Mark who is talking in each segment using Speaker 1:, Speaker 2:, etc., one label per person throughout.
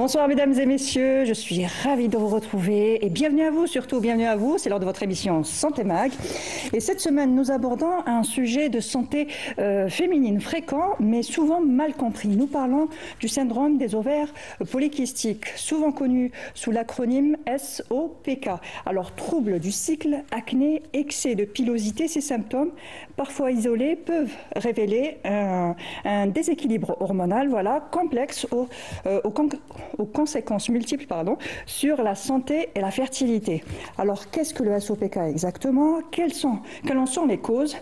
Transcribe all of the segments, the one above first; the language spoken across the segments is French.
Speaker 1: Bonsoir mesdames et messieurs, je suis ravie de vous retrouver et bienvenue à vous, surtout bienvenue à vous, c'est lors de votre émission Santé Mag. Et cette semaine, nous abordons un sujet de santé féminine fréquent mais souvent mal compris. Nous parlons du syndrome des ovaires polykystiques, souvent connu sous l'acronyme SOPK. Alors, trouble du cycle, acné, excès de pilosité, ces symptômes, parfois isolés, peuvent révéler un déséquilibre hormonal, complexe aux conséquences multiples sur la santé et la fertilité. Alors, qu'est-ce que le SOPK exactement? Quelles en sont les causes?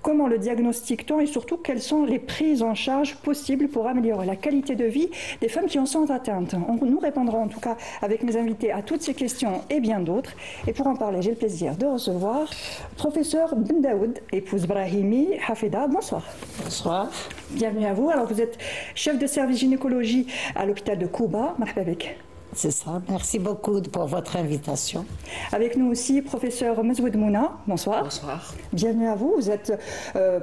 Speaker 1: Comment le diagnostique-t-on et surtout quelles sont les prises en charge possibles pour améliorer la qualité de vie des femmes qui en sont atteintes? Nous répondrons en tout cas avec mes invités à toutes ces questions et bien d'autres. Et pour en parler, j'ai le plaisir de recevoir professeur Ben Daoud, épouse Brahimi Hafida. Bonsoir.
Speaker 2: Bonsoir.
Speaker 1: Bienvenue à vous. Alors vous êtes chef de service gynécologie à l'hôpital de Kouba. Marhaba bik.
Speaker 2: C'est ça. Merci beaucoup pour votre invitation.
Speaker 1: Avec nous aussi, professeur Mezwoud Mouna. Bonsoir.
Speaker 3: Bonsoir.
Speaker 1: Bienvenue à vous. Vous êtes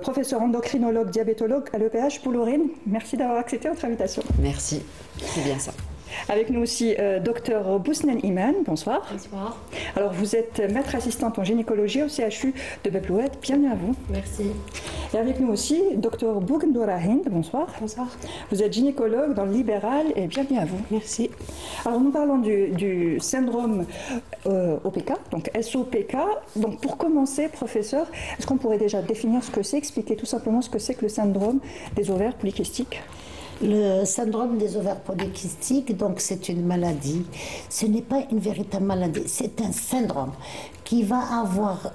Speaker 1: professeur endocrinologue, diabétologue à l'EPH Poulourine. Merci d'avoir accepté notre invitation.
Speaker 3: Merci. C'est bien ça.
Speaker 1: Avec nous aussi, docteur Bousnen Iman. Bonsoir.
Speaker 4: Bonsoir.
Speaker 1: Alors, vous êtes maître assistante en gynécologie au CHU de Beblouet. Bienvenue à vous.
Speaker 4: Merci.
Speaker 1: Et avec nous aussi, docteur Bougendoura Hind. Bonsoir.
Speaker 4: Bonsoir.
Speaker 1: Vous êtes gynécologue dans le libéral et bienvenue à vous.
Speaker 4: Merci.
Speaker 1: Alors, nous parlons du syndrome OPK, donc SOPK. Donc, pour commencer, professeur, est-ce qu'on pourrait déjà définir ce que c'est, expliquer tout simplement ce que c'est que le syndrome des ovaires polykystiques?
Speaker 2: Le syndrome des ovaires polykystiques, donc c'est une maladie. Ce n'est pas une véritable maladie, c'est un syndrome qui va avoir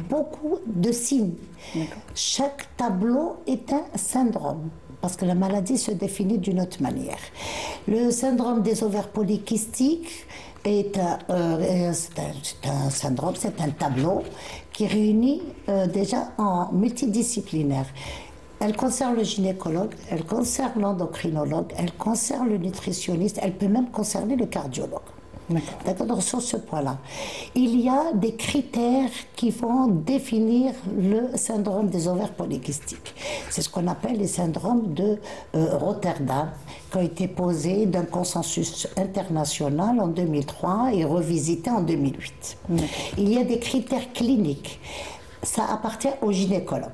Speaker 2: beaucoup de signes. Chaque tableau est un syndrome, parce que la maladie se définit d'une autre manière. Le syndrome des ovaires polykystiques c'est un syndrome, c'est un tableau qui réunit déjà en multidisciplinaire. Elle concerne le gynécologue, elle concerne l'endocrinologue, elle concerne le nutritionniste, elle peut même concerner le cardiologue. D'accord, sur ce point-là. Il y a des critères qui vont définir le syndrome des ovaires polykystiques. C'est ce qu'on appelle les syndromes de Rotterdam, qui ont été posés d'un consensus international en 2003 et revisités en 2008. Il y a des critères cliniques. Ça appartient aux gynécologues.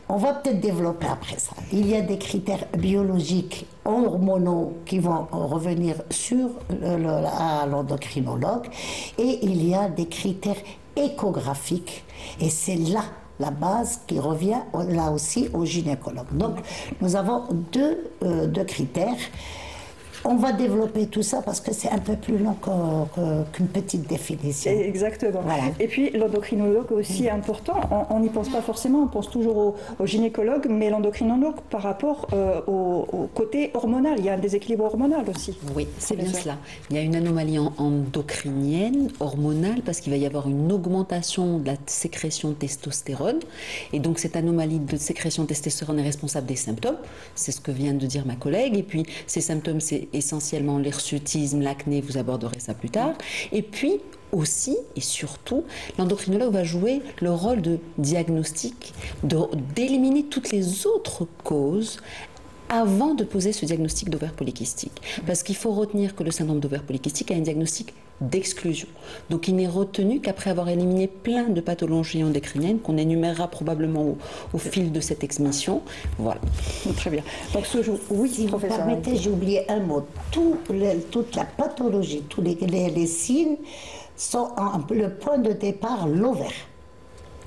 Speaker 2: On va peut-être développer après ça. Il y a des critères biologiques, hormonaux qui vont revenir sur l'endocrinologue et il y a des critères échographiques et c'est là la base qui revient là aussi au gynécologue. Donc nous avons deux critères. On va développer tout ça parce que c'est un peu plus long qu'une petite définition.
Speaker 1: Exactement. Voilà. Et puis l'endocrinologue aussi est important. On n'y pense pas forcément, on pense toujours au gynécologue, mais l'endocrinologue par rapport au côté hormonal, il y a un déséquilibre hormonal aussi.
Speaker 3: Oui, c'est bien cela. Il y a une anomalie endocrinienne, hormonale, parce qu'il va y avoir une augmentation de la sécrétion de testostérone. Et donc cette anomalie de sécrétion de testostérone est responsable des symptômes. C'est ce que vient de dire ma collègue. Et puis ces symptômes, c'est essentiellement l'hirsutisme, l'acné, vous aborderez ça plus tard. Et puis aussi et surtout, l'endocrinologue va jouer le rôle de diagnostic, d'éliminer toutes les autres causes avant de poser ce diagnostic d'ovaire polykystique. Parce qu'il faut retenir que le syndrome d'ovaire polykystique a un diagnostic d'exclusion. Donc il n'est retenu qu'après avoir éliminé plein de pathologies endocriniennes qu'on énumérera probablement au fil de cette émission. Voilà.
Speaker 1: Très bien. Donc oui,
Speaker 2: si vous permettez, j'ai oublié un mot. Toute la pathologie, tous les signes sont le point de départ, l'ovaire.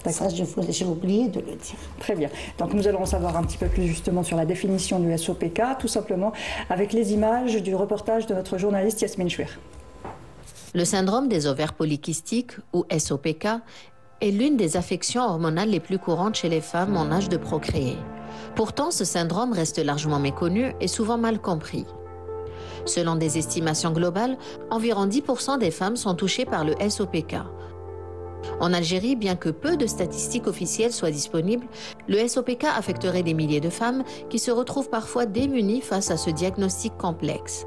Speaker 2: Ça, j'ai oublié de le dire.
Speaker 1: Très bien. Donc nous allons en savoir un petit peu plus justement sur la définition du SOPK, tout simplement avec les images du reportage de notre journaliste Yasmine Chouir.
Speaker 5: Le syndrome des ovaires polykystiques, ou SOPK, est l'une des affections hormonales les plus courantes chez les femmes en âge de procréer. Pourtant, ce syndrome reste largement méconnu et souvent mal compris. Selon des estimations globales, environ 10% des femmes sont touchées par le SOPK. En Algérie, bien que peu de statistiques officielles soient disponibles, le SOPK affecterait des milliers de femmes qui se retrouvent parfois démunies face à ce diagnostic complexe.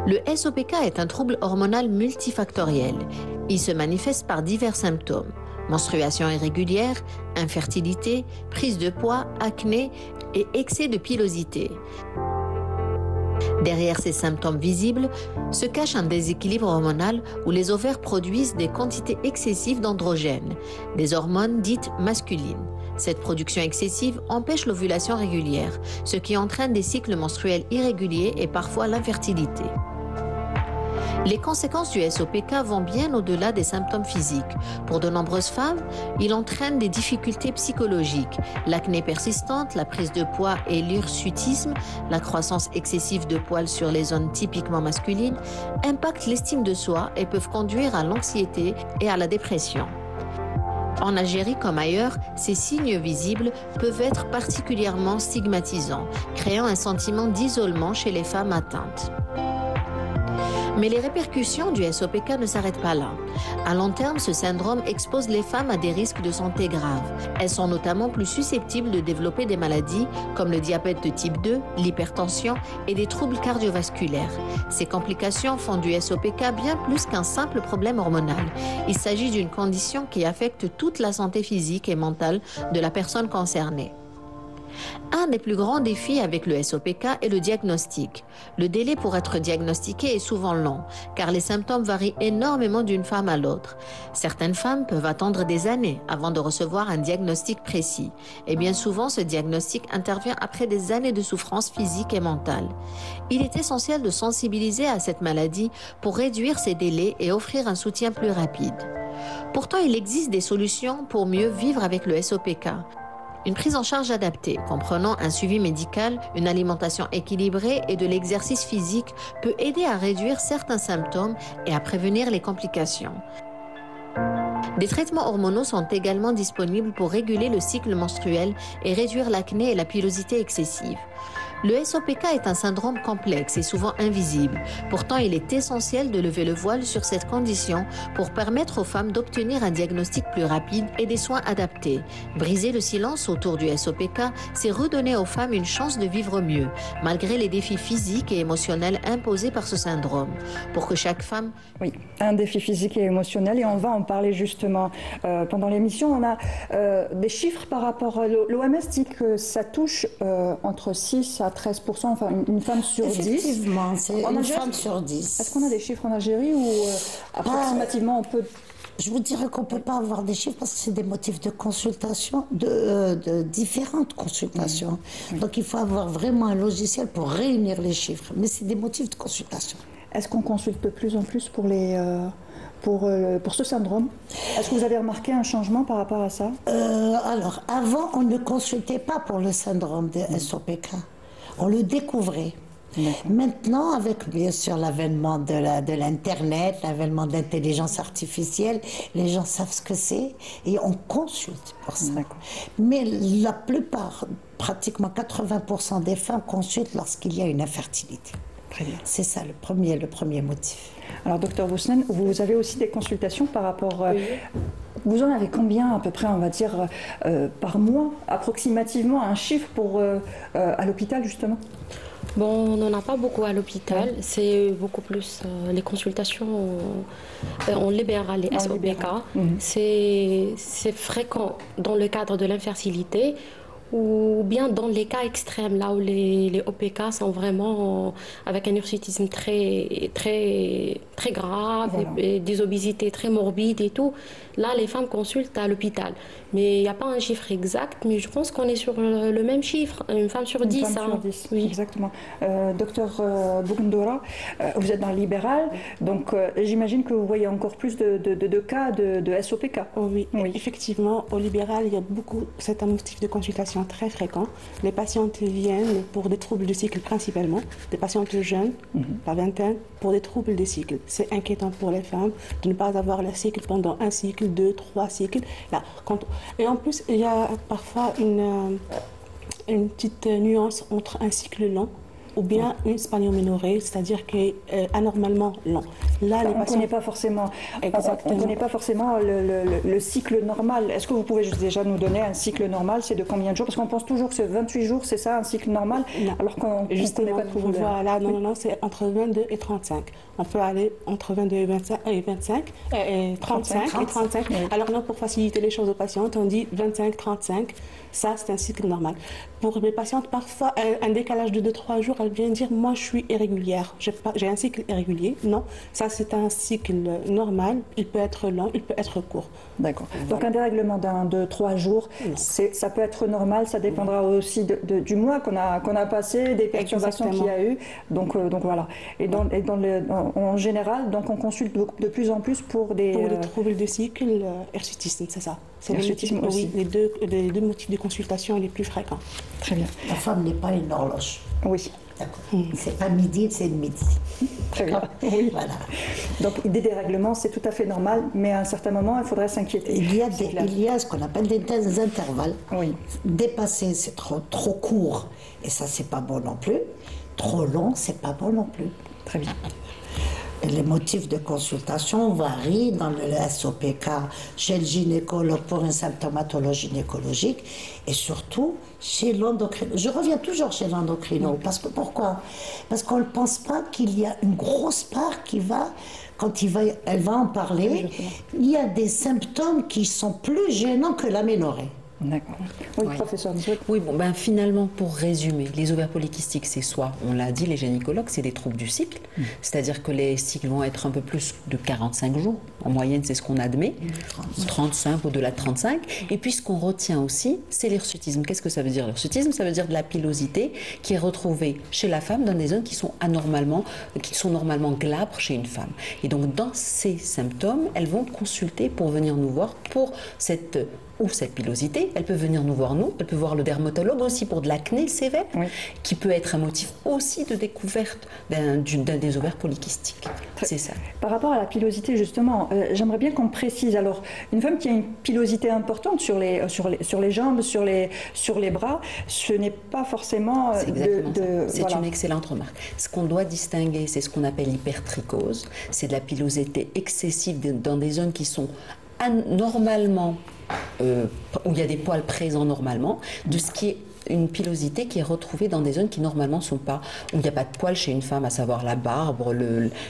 Speaker 5: Le SOPK est un trouble hormonal multifactoriel. Il se manifeste par divers symptômes: menstruation irrégulière, infertilité, prise de poids, acné et excès de pilosité. Derrière ces symptômes visibles se cache un déséquilibre hormonal où les ovaires produisent des quantités excessives d'androgènes, des hormones dites masculines. Cette production excessive empêche l'ovulation régulière, ce qui entraîne des cycles menstruels irréguliers et parfois l'infertilité. Les conséquences du SOPK vont bien au-delà des symptômes physiques. Pour de nombreuses femmes, il entraîne des difficultés psychologiques, l'acné persistante, la prise de poids et l'hirsutisme, la croissance excessive de poils sur les zones typiquement masculines, impactent l'estime de soi et peuvent conduire à l'anxiété et à la dépression. En Algérie comme ailleurs, ces signes visibles peuvent être particulièrement stigmatisants, créant un sentiment d'isolement chez les femmes atteintes. Mais les répercussions du SOPK ne s'arrêtent pas là. À long terme, ce syndrome expose les femmes à des risques de santé graves. Elles sont notamment plus susceptibles de développer des maladies comme le diabète de type 2, l'hypertension et des troubles cardiovasculaires. Ces complications font du SOPK bien plus qu'un simple problème hormonal. Il s'agit d'une condition qui affecte toute la santé physique et mentale de la personne concernée. Un des plus grands défis avec le SOPK est le diagnostic. Le délai pour être diagnostiqué est souvent long, car les symptômes varient énormément d'une femme à l'autre. Certaines femmes peuvent attendre des années avant de recevoir un diagnostic précis. Et bien souvent, ce diagnostic intervient après des années de souffrance physique et mentale. Il est essentiel de sensibiliser à cette maladie pour réduire ces délais et offrir un soutien plus rapide. Pourtant, il existe des solutions pour mieux vivre avec le SOPK. Une prise en charge adaptée, comprenant un suivi médical, une alimentation équilibrée et de l'exercice physique, peut aider à réduire certains symptômes et à prévenir les complications. Des traitements hormonaux sont également disponibles pour réguler le cycle menstruel et réduire l'acné et la pilosité excessive. Le SOPK est un syndrome complexe et souvent invisible. Pourtant, il est essentiel de lever le voile sur cette condition pour permettre aux femmes d'obtenir un diagnostic plus rapide et des soins adaptés. Briser le silence autour du SOPK, c'est redonner aux femmes une chance de vivre mieux, malgré les défis physiques et émotionnels imposés par ce syndrome. Pour que chaque femme...
Speaker 1: Oui, un défi physique et émotionnel, et on va en parler justement pendant l'émission. On a des chiffres par rapport à l'OMS dit que ça touche entre 6 à 13%, enfin une femme sur 10.
Speaker 2: Effectivement, c'est une femme sur 10.
Speaker 1: Est-ce qu'on a des chiffres en Algérie ou approximativement on peut...
Speaker 2: Je vous dirais qu'on ne peut pas avoir des chiffres parce que c'est des motifs de consultation, de différentes consultations. Oui. Donc il faut avoir vraiment un logiciel pour réunir les chiffres. Mais c'est des motifs de consultation.
Speaker 1: Est-ce qu'on consulte de plus en plus pour ce syndrome? Est-ce que vous avez remarqué un changement par rapport à ça?
Speaker 2: Alors, avant, on ne consultait pas pour le syndrome de SOPK. On le découvrait. Maintenant, avec bien sûr l'avènement de l'Internet, l'avènement de l'intelligence artificielle, les gens savent ce que c'est et on consulte pour ça. Mais la plupart, pratiquement 80% des femmes consultent lorsqu'il y a une infertilité. C'est ça le premier motif.
Speaker 1: Alors, docteur Boussnen, vous avez aussi des consultations par rapport... Vous en avez combien à peu près, on va dire, par mois, approximativement, un chiffre à l'hôpital justement?
Speaker 4: Bon, on n'en a pas beaucoup à l'hôpital, c'est beaucoup plus les consultations en libéral, les SOPK. C'est fréquent dans le cadre de l'infertilité ou bien dans les cas extrêmes, là où les OPK sont vraiment avec un hirsutisme très grave, et des obésités très morbides et tout. Là, les femmes consultent à l'hôpital. Mais il n'y a pas un chiffre exact, mais je pense qu'on est sur le même chiffre, une femme sur 10.
Speaker 1: Une femme sur 10, oui. Exactement. Docteur Bougendoura, vous êtes dans le libéral, donc j'imagine que vous voyez encore plus de cas de SOPK.
Speaker 6: Oh oui, effectivement, au libéral, il y a c'est un motif de consultation très fréquent. Les patientes viennent pour des troubles du cycle principalement, des patientes jeunes, la vingtaine, pour des troubles des cycles. C'est inquiétant pour les femmes de ne pas avoir leur cycle pendant un cycle, 2, 3 cycles. Là, et en plus, il y a parfois une petite nuance entre un cycle long ou bien une spanioménorrhée, c'est-à-dire qui est anormalement long. Là,
Speaker 1: on ne connaît pas forcément, le cycle normal. Est-ce que vous pouvez déjà nous donner un cycle normal? C'est de combien de jours? Parce qu'on pense toujours que c'est 28 jours, c'est ça, un cycle normal,
Speaker 6: non.
Speaker 1: Alors qu'on ne connaît pas tout.
Speaker 6: Voilà, non, c'est entre 22 et 35. on peut aller entre 22 et 35 et 35.
Speaker 1: Oui.
Speaker 6: Alors non, pour faciliter les choses aux patientes, on dit 25-35. Ça, c'est un cycle normal. Pour mes patientes, parfois, un décalage de 2-3 jours, elles viennent dire, moi, je suis irrégulière. J'ai un cycle irrégulier. Non, ça, c'est un cycle normal. Il peut être long, il peut être court.
Speaker 1: D'accord. Donc un dérèglement de 3 jours, ça peut être normal, ça dépendra aussi du mois qu'on a passé, des perturbations qu'il y a eu. Donc voilà. Et en général, donc on consulte de plus en plus pour des
Speaker 6: troubles de cycle, hirsutisme, c'est ça. C'est
Speaker 1: hirsutisme aussi.
Speaker 6: Oui, les deux motifs de consultation les plus fréquents.
Speaker 1: Très bien.
Speaker 2: La femme n'est pas une horloge.
Speaker 1: Oui.
Speaker 2: D'accord. C'est pas midi, c'est midi.
Speaker 1: Très bien. Oui.
Speaker 2: Voilà.
Speaker 1: Donc des dérèglements, c'est tout à fait normal, mais à un certain moment, il faudrait s'inquiéter.
Speaker 2: Il y a ce qu'on appelle des intervalles.
Speaker 1: Oui.
Speaker 2: Dépasser, c'est trop court, et ça, c'est pas bon non plus. Trop long, c'est pas bon non plus.
Speaker 1: Très bien.
Speaker 2: Et les motifs de consultation varient dans le SOPK chez le gynécologue pour une symptomatologie gynécologique et surtout chez l'endocrino. Je reviens toujours chez l'endocrino. Pourquoi ? Parce qu'on ne pense pas qu'il y a une grosse part qui va, elle va en parler, il y a des symptômes qui sont plus gênants que l'aménorrhée.
Speaker 1: D'accord. Oui,
Speaker 3: Oui.
Speaker 1: professeur.
Speaker 3: Oui, bon, finalement, pour résumer, les ovaires polykystiques, c'est soit, on l'a dit, les gynécologues, c'est des troubles du cycle, c'est-à-dire que les cycles vont être un peu plus de 45 jours. En moyenne, c'est ce qu'on admet, 35, au-delà de 35. Et puis, ce qu'on retient aussi, c'est l'hirsutisme. Qu'est-ce que ça veut dire, l'hirsutisme ? Ça veut dire de la pilosité qui est retrouvée chez la femme dans des zones qui sont normalement glabres chez une femme. Et donc, dans ces symptômes, elles vont consulter pour venir nous voir pour cette pilosité. Elle peut venir nous voir, elle peut voir le dermatologue aussi pour de l'acné sévère, qui peut être un motif aussi de découverte des ovaires polykystiques. C'est ça.
Speaker 1: Par rapport à la pilosité, justement, j'aimerais bien qu'on précise. Alors, une femme qui a une pilosité importante sur les jambes, sur les bras, ce n'est pas forcément
Speaker 3: C'est une excellente remarque. Ce qu'on doit distinguer, c'est ce qu'on appelle l'hypertrichose. C'est de la pilosité excessive dans des zones qui sont anormalement où il y a des poils présents normalement, de ce qui est une pilosité qui est retrouvée dans des zones qui normalement sont pas, où il n'y a pas de poils chez une femme, à savoir la barbe,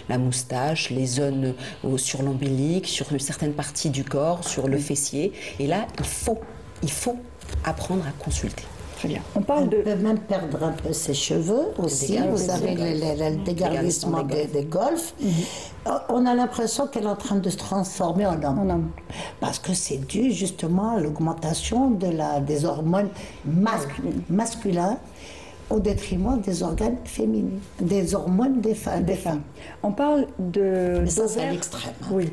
Speaker 3: la moustache, les zones sur l'ombilic, sur certaines parties du corps, sur le fessier. Et là, il faut apprendre à consulter.
Speaker 1: Très bien. On parle
Speaker 2: Elle peut même perdre un peu ses cheveux aussi. Vous avez le dégarnissement des golfes. On a l'impression qu'elle est en train de se transformer en homme. Parce que c'est dû justement à l'augmentation des hormones masculines au détriment des organes féminins, des hormones des femmes.
Speaker 1: On parle
Speaker 2: Mais ça, c'est à l'extrême.
Speaker 1: Oui.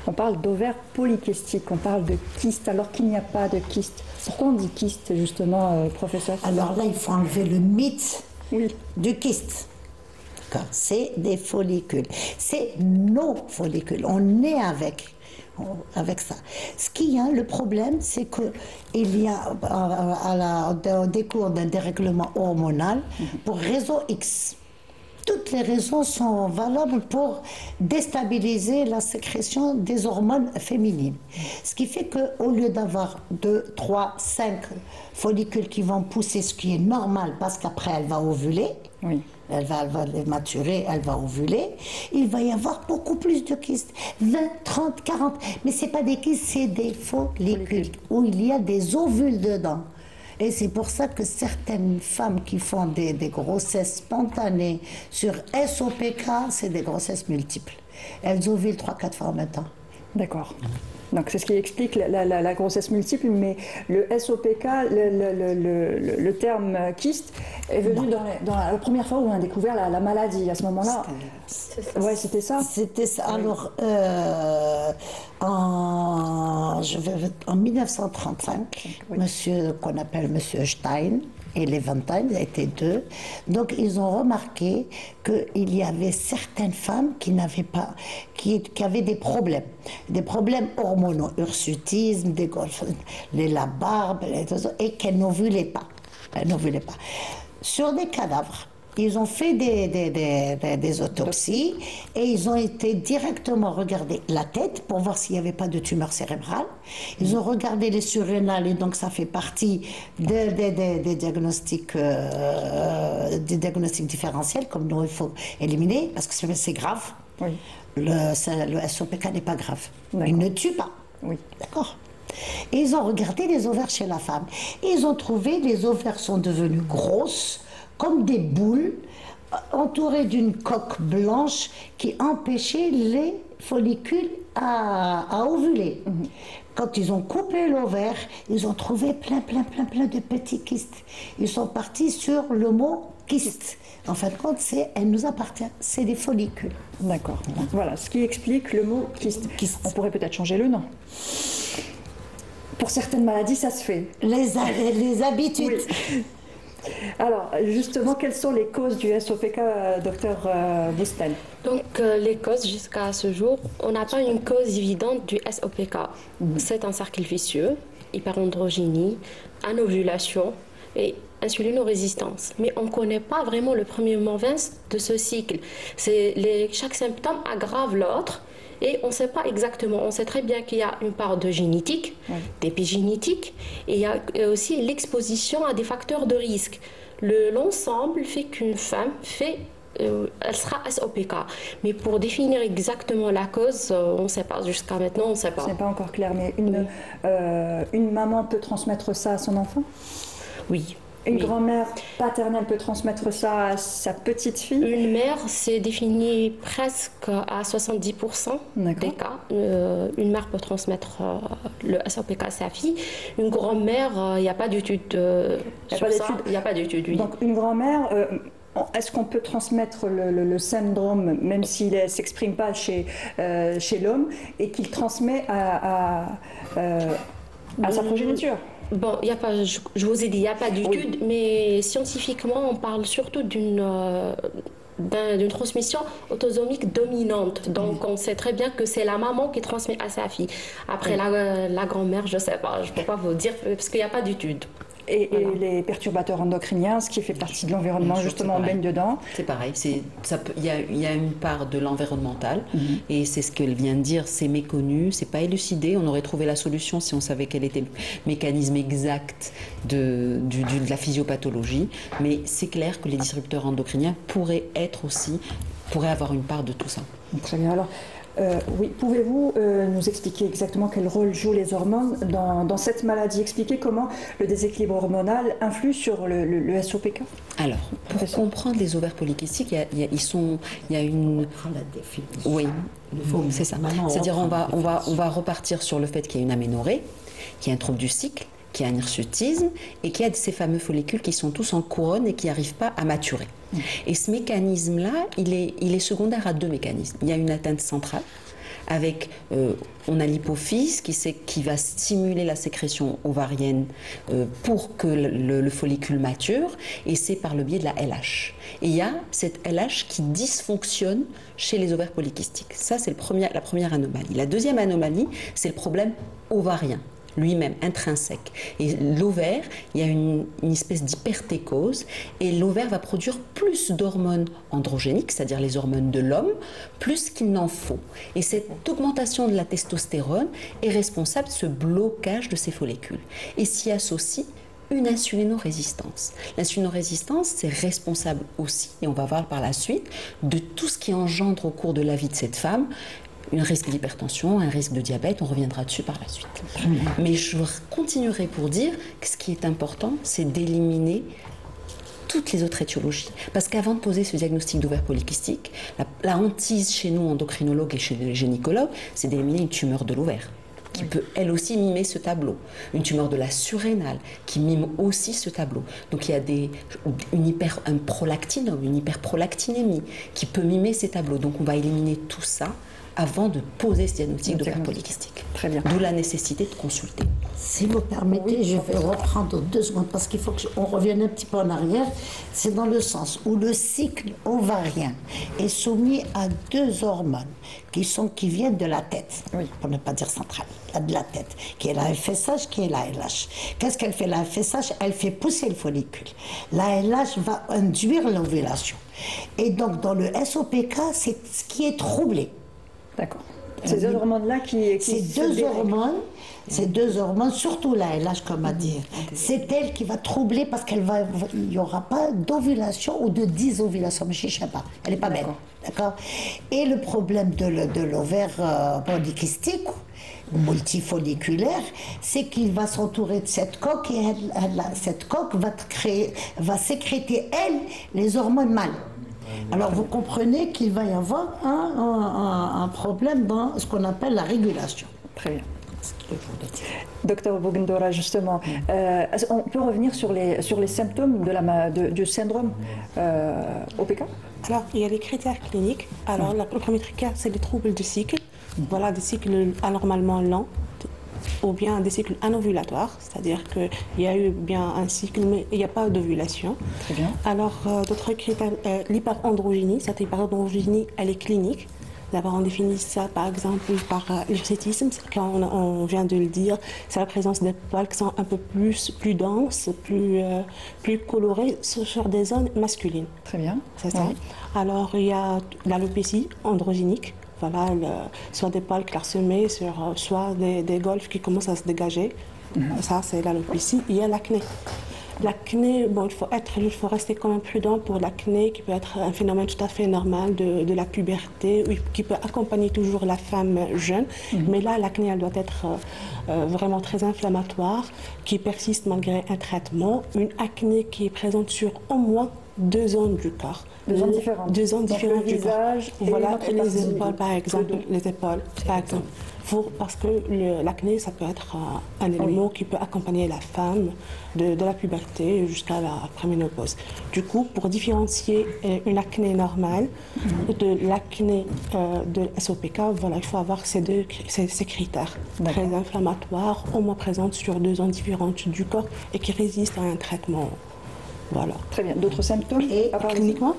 Speaker 1: On parle d'ovaires polykystiques, on parle de kystes alors qu'il n'y a pas de kystes. Pourquoi on dit kyste justement, professeur ?
Speaker 2: Alors là, il faut enlever le mythe du kyste. C'est des follicules. C'est nos follicules. On est avec ça. Ce qu'il y a, le problème, c'est qu'il y a, au décours d'un dérèglement hormonal, pour raison X, toutes les raisons sont valables pour déstabiliser la sécrétion des hormones féminines. Ce qui fait qu'au lieu d'avoir 2, 3, 5 follicules qui vont pousser, ce qui est normal parce qu'après elle va ovuler, elle va les maturer, elle va ovuler, il va y avoir beaucoup plus de kystes, 20, 30, 40, mais ce n'est pas des kystes, c'est des follicules où il y a des ovules dedans. Et c'est pour ça que certaines femmes qui font des grossesses spontanées sur SOPK, c'est des grossesses multiples. Elles ovulent 3-4 fois en même temps.
Speaker 1: D'accord. Donc c'est ce qui explique la grossesse multiple, mais le SOPK, le terme kyste, est venu dans la première fois où on a découvert la maladie. À ce moment-là, c'était ça.
Speaker 2: C'était ça. Alors, en 1935, monsieur qu'on appelle monsieur Stein et Levantine étaient deux. Donc ils ont remarqué qu'il y avait certaines femmes qui avaient des problèmes hormonaux, hirsutisme, la barbe, et qu'elles n'ovulaient pas. Sur des cadavres. Ils ont fait des autopsies et ils ont été directement regarder la tête pour voir s'il n'y avait pas de tumeur cérébrale. Ils ont regardé les surrénales et donc ça fait partie des diagnostics différentiels comme nous il faut éliminer parce que c'est grave.
Speaker 1: Oui.
Speaker 2: Le SOPK n'est pas grave. Il ne tue pas.
Speaker 1: Oui.
Speaker 2: D'accord. Et ils ont regardé les ovaires chez la femme. Et ils ont trouvé les ovaires sont devenus grosses comme des boules entourées d'une coque blanche qui empêchait les follicules à ovuler. Quand ils ont coupé l'ovaire, ils ont trouvé plein de petits kystes. Ils sont partis sur le mot kyste. En fin de compte, elle nous appartient, c'est des follicules.
Speaker 1: D'accord. Voilà, ce qui explique le mot kyste. On pourrait peut-être changer le nom. Pour certaines maladies, ça se fait.
Speaker 2: Les habitudes.
Speaker 1: Oui. Alors, justement, quelles sont les causes du SOPK, docteur Boustel?
Speaker 4: Donc, les causes, jusqu'à ce jour, on n'a pas une cause évidente du SOPK. C'est un cercle vicieux, hyperandrogénie, anovulation et insulinorésistance. Mais on ne connaît pas vraiment le premier moment de ce cycle. Chaque symptôme aggrave l'autre. Et on ne sait pas exactement, on sait très bien qu'il y a une part de génétique, d'épigénétique, et il y a aussi l'exposition à des facteurs de risque. L'ensemble fait qu'une femme elle sera SOPK. Mais pour définir exactement la cause, on ne sait pas. Jusqu'à maintenant, on ne sait pas.
Speaker 1: Ce n'est pas encore clair, mais une maman peut transmettre ça à son enfant?
Speaker 4: Oui.
Speaker 1: Une grand-mère paternelle peut transmettre ça à sa petite fille?
Speaker 4: Une mère, c'est défini presque à 70% des cas. Une mère peut transmettre le SOPK à sa fille. Une grand-mère, il n'y a pas d'étude sur ça. Il n'y a pas d'étude, oui.
Speaker 1: Donc une grand-mère, est-ce qu'on peut transmettre le syndrome, même s'il ne s'exprime pas chez l'homme, et qu'il transmet à sa progéniture?
Speaker 4: Bon, y a pas, je vous ai dit, il n'y a pas d'études, mais scientifiquement, on parle surtout d'une transmission autosomique dominante. Donc, on sait très bien que c'est la maman qui transmet à sa fille. Après, la grand-mère, je ne sais pas, je ne peux pas vous dire, parce qu'il n'y a pas d'études.
Speaker 1: Et les perturbateurs endocriniens, ce qui fait partie de l'environnement, justement, on baigne dedans.
Speaker 3: C'est pareil, il y a une part de l'environnemental, et c'est ce qu'elle vient de dire, c'est méconnu, c'est pas élucidé. On aurait trouvé la solution si on savait quel était le mécanisme exact de la physiopathologie, mais c'est clair que les disrupteurs endocriniens pourraient avoir une part de tout ça.
Speaker 1: Très bien. Alors, oui, pouvez-vous nous expliquer exactement quel rôle jouent les hormones dans cette maladie? Expliquer comment le déséquilibre hormonal influe sur le SOPK?
Speaker 3: Alors, pour comprendre les ovaires polykystiques, il y a une... Oui, c'est ça. C'est-à-dire on va repartir sur le fait qu'il y a une aménorrhée, qu'il y a un trouble du cycle, qu'il y a un hirsutisme et qu'il y a ces fameux follicules qui sont tous en couronne et qui n'arrivent pas à maturer. Et ce mécanisme-là, il est secondaire à deux mécanismes. Il y a une atteinte centrale avec, on a l'hypophyse qui va stimuler la sécrétion ovarienne pour que le follicule mature, et c'est par le biais de la LH. Et il y a cette LH qui dysfonctionne chez les ovaires polykystiques. Ça, c'est la première anomalie. La deuxième anomalie, c'est le problème ovarien lui-même, intrinsèque. Et l'ovaire, il y a une espèce d'hypertécose, et l'ovaire va produire plus d'hormones androgéniques, c'est-à-dire les hormones de l'homme, plus qu'il n'en faut. Et cette augmentation de la testostérone est responsable de ce blocage de ces follicules. Et s'y associe une insulinorésistance. L'insulinorésistance, c'est responsable aussi, et on va voir par la suite, de tout ce qui engendre au cours de la vie de cette femme, un risque d'hypertension, un risque de diabète, on reviendra dessus par la suite. Mais je continuerai pour dire que ce qui est important, c'est d'éliminer toutes les autres étiologies. Parce qu'avant de poser ce diagnostic d'ovaire polykystique, la hantise chez nous, endocrinologues et chez les gynécologues, c'est d'éliminer une tumeur de l'ovaire, qui peut elle aussi mimer ce tableau. Une tumeur de la surrénale, qui mime aussi ce tableau. Donc il y a un prolactinome, une hyperprolactinémie, qui peut mimer ces tableaux. Donc on va éliminer tout ça avant de poser ce diagnostic d'ovaire polycystique.
Speaker 1: Très bien.
Speaker 3: D'où la nécessité de consulter.
Speaker 2: Si vous permettez, je vais reprendre 2 secondes parce qu'il faut qu'on revienne un petit peu en arrière. C'est dans le sens où le cycle ovarien est soumis à 2 hormones qui viennent de la tête, pour ne pas dire centrale, de la tête, qui est la FSH, qui est la LH. Qu'est-ce qu'elle fait la FSH? Elle fait pousser le follicule. La LH va induire l'ovulation. Et donc dans le SOPK, c'est ce qui est troublé.
Speaker 1: D'accord. Ces deux hormones-là qui
Speaker 2: ces deux hormones, surtout la LH, comme a dit, c'est elle qui va troubler parce qu'il n'y aura pas d'ovulation ou de disovulation. Mais je ne sais pas, elle n'est pas belle. D'accord. Et le problème de l'ovaire polykystique, multifolliculaire, c'est qu'il va s'entourer de cette coque et cette coque va sécréter, elle, les hormones mâles. Alors vous comprenez qu'il va y avoir un problème dans ce qu'on appelle la régulation.
Speaker 1: Très bien. Docteur Bougendora, justement, on peut revenir sur les symptômes du syndrome OPK?
Speaker 6: Alors, il y a les critères cliniques. Alors, le premier critère, c'est les troubles du cycle. Voilà, des cycles anormalement lents ou bien des cycles anovulatoires, c'est-à-dire qu'il y a eu bien un cycle, mais il n'y a pas d'ovulation.
Speaker 1: Très bien.
Speaker 6: Alors, d'autres critères, l'hyperandrogénie, cette hyperandrogénie, elle est clinique. D'abord, on définit ça, par exemple, par l'hirsutisme, quand on vient de le dire, c'est la présence des poils qui sont un peu plus denses, plus colorés sur des zones masculines.
Speaker 1: Très bien.
Speaker 6: C'est ça. Oui. Alors, il y a l'alopécie androgénique. Voilà, soit des poils clairsemés, soit des golfes qui commencent à se dégager. Ça, c'est l'alopécie. Il y a l'acné. L'acné, bon, il faut rester quand même prudent pour l'acné, qui peut être un phénomène tout à fait normal de la puberté, qui peut accompagner toujours la femme jeune. Mais là, l'acné, elle doit être vraiment très inflammatoire, qui persiste malgré un traitement. Une acné qui est présente sur au moins 2 zones du corps.
Speaker 1: 2 zones différentes.
Speaker 6: 2 zones différentes
Speaker 1: du visage.
Speaker 6: Voilà, les épaules, par exemple. Les épaules, par exemple. Parce que l'acné, ça peut être un élément qui peut accompagner la femme de la puberté jusqu'à la préménopause. Du coup, pour différencier une acné normale de l'acné de SOPK, voilà, il faut avoir ces critères très inflammatoires, au moins présentes sur 2 zones différentes du corps et qui résistent à un traitement. Voilà.
Speaker 1: Très bien. D'autres symptômes
Speaker 6: cliniquement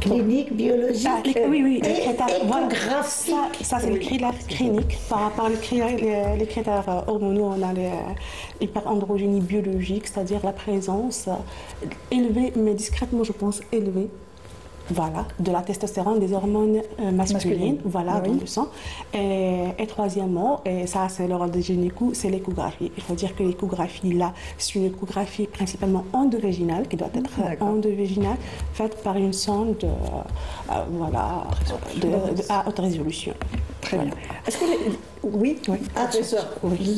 Speaker 2: clinique, biologique,
Speaker 6: oui.
Speaker 2: échographie.
Speaker 6: Ça c'est le critère clinique. Par rapport aux critères hormonaux, on a l'hyperandrogénie biologique, c'est-à-dire la présence élevée, mais discrètement, je pense, élevée. Voilà, de la testostérone, des hormones masculines, voilà, dans le sang. Et troisièmement, et ça c'est le rôle des gynécos, c'est l'échographie. Il faut dire que l'échographie, là, c'est une échographie principalement endovaginale, qui doit être endovaginale, faite par une sonde à haute résolution.
Speaker 1: Très bien. Est-ce que oui, professeur.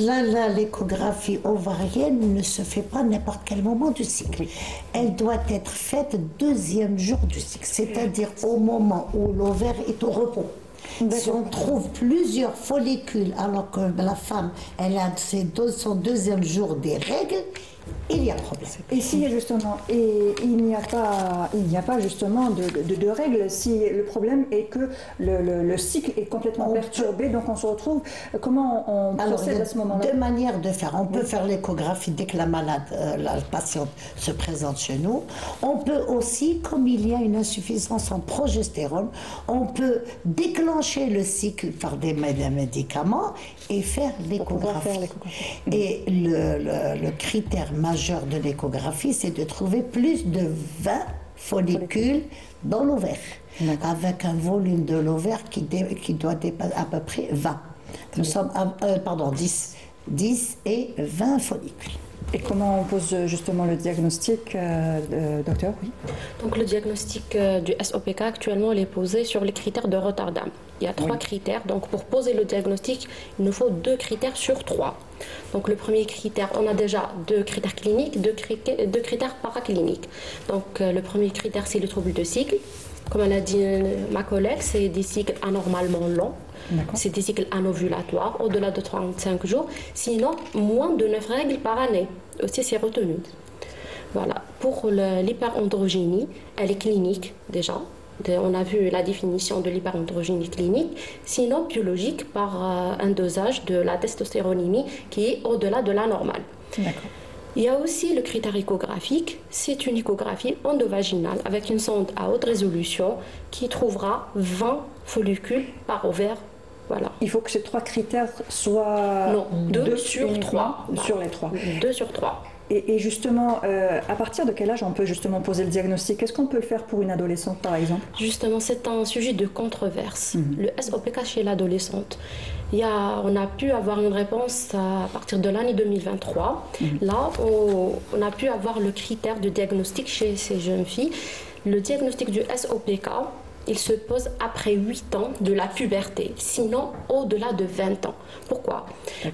Speaker 2: Là, l'échographie ovarienne ne se fait pas à n'importe quel moment du cycle. Elle doit être faite 2e jour du cycle, c'est-à-dire au moment où l'ovaire est au repos. Si on trouve plusieurs follicules alors que la femme, elle a son 2e jour des règles, il y a problème.
Speaker 1: Et si justement, il n'y a pas justement de règles, si le problème est que le cycle est complètement perturbé, donc on se retrouve, comment on procède à ce moment-là?
Speaker 2: 2 manières de faire. On peut faire l'échographie dès que la patiente se présente chez nous. On peut aussi, comme il y a une insuffisance en progestérone, on peut déclencher le cycle par des médicaments et faire l'échographie. Et le critère majeur de l'échographie, c'est de trouver plus de 20 follicules dans l'ovaire, avec un volume de l'ovaire qui doit dépasser à peu près 20. Nous sommes à 10 et 20 follicules.
Speaker 1: Et comment on pose justement le diagnostic, docteur? Oui.
Speaker 4: Donc le diagnostic du SOPK actuellement il est posé sur les critères de Rotterdam. Il y a 3 critères. Donc pour poser le diagnostic, il nous faut 2 critères sur 3. Donc le premier critère, on a déjà 2 critères cliniques, 2 critères paracliniques. Donc le premier critère, c'est le trouble de cycle. Comme elle a dit ma collègue, c'est des cycles anormalement longs. C'est des cycles anovulatoires, au-delà de 35 jours. Sinon, moins de 9 règles par année. Aussi, c'est retenu. Voilà. Pour l'hyperandrogénie, elle est clinique déjà. On a vu la définition de l'hyperandrogénie clinique, sinon biologique par un dosage de la testostéronémie qui est au-delà de la normale.
Speaker 1: D'accord.
Speaker 4: Il y a aussi le critère échographique. C'est une échographie endovaginale avec une sonde à haute résolution qui trouvera 20 follicules par ovaire. Voilà.
Speaker 1: Il faut que ces 3 critères soient...
Speaker 4: Non, 2 sur 3.
Speaker 1: Sur les 3.
Speaker 4: 2 sur 3.
Speaker 1: Et justement, à partir de quel âge on peut justement poser le diagnostic? Est-ce qu'on peut le faire pour une adolescente, par exemple?
Speaker 4: Justement, c'est un sujet de controverse. Le SOPK chez l'adolescente. On a pu avoir une réponse à partir de l'année 2023. Là, on a pu avoir le critère de diagnostic chez ces jeunes filles. Le diagnostic du SOPK, il se pose après 8 ans de la puberté, sinon au-delà de 20 ans. Pourquoi?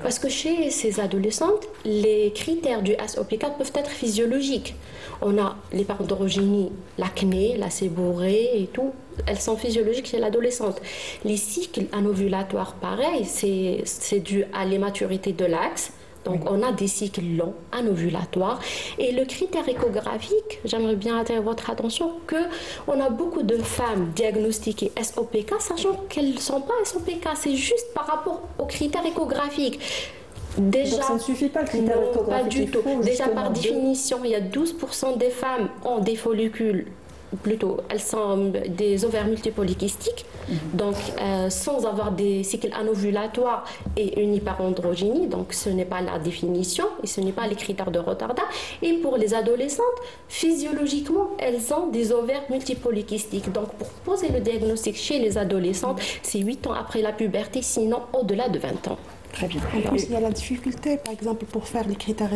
Speaker 4: Parce que chez ces adolescentes, les critères du SOPK peuvent être physiologiques. On a l'hyperandrogénie, l'acné, la séborrhée et tout, elles sont physiologiques chez l'adolescente. Les cycles anovulatoires, pareil, c'est dû à l'immaturité de l'axe. Donc, on a des cycles longs, anovulatoires. Et le critère échographique, j'aimerais bien attirer votre attention qu'on a beaucoup de femmes diagnostiquées SOPK, sachant qu'elles ne sont pas SOPK. C'est juste par rapport aux critères échographiques. Déjà,
Speaker 1: donc ça ne suffit pas le critère échographique.
Speaker 4: Pas du tout. Déjà, par définition, il y a 12% des femmes ont des follicules. Plutôt, elles sont des ovaires multipolykystiques, donc sans avoir des cycles anovulatoires et une hyperandrogénie, donc ce n'est pas la définition et ce n'est pas les critères de Rotterdam. Et pour les adolescentes, physiologiquement, elles ont des ovaires multipolykystiques. Donc pour poser le diagnostic chez les adolescentes, c'est 8 ans après la puberté, sinon au-delà de 20 ans.
Speaker 1: Très bien.
Speaker 6: En plus, il y a la difficulté, par exemple, pour faire les critères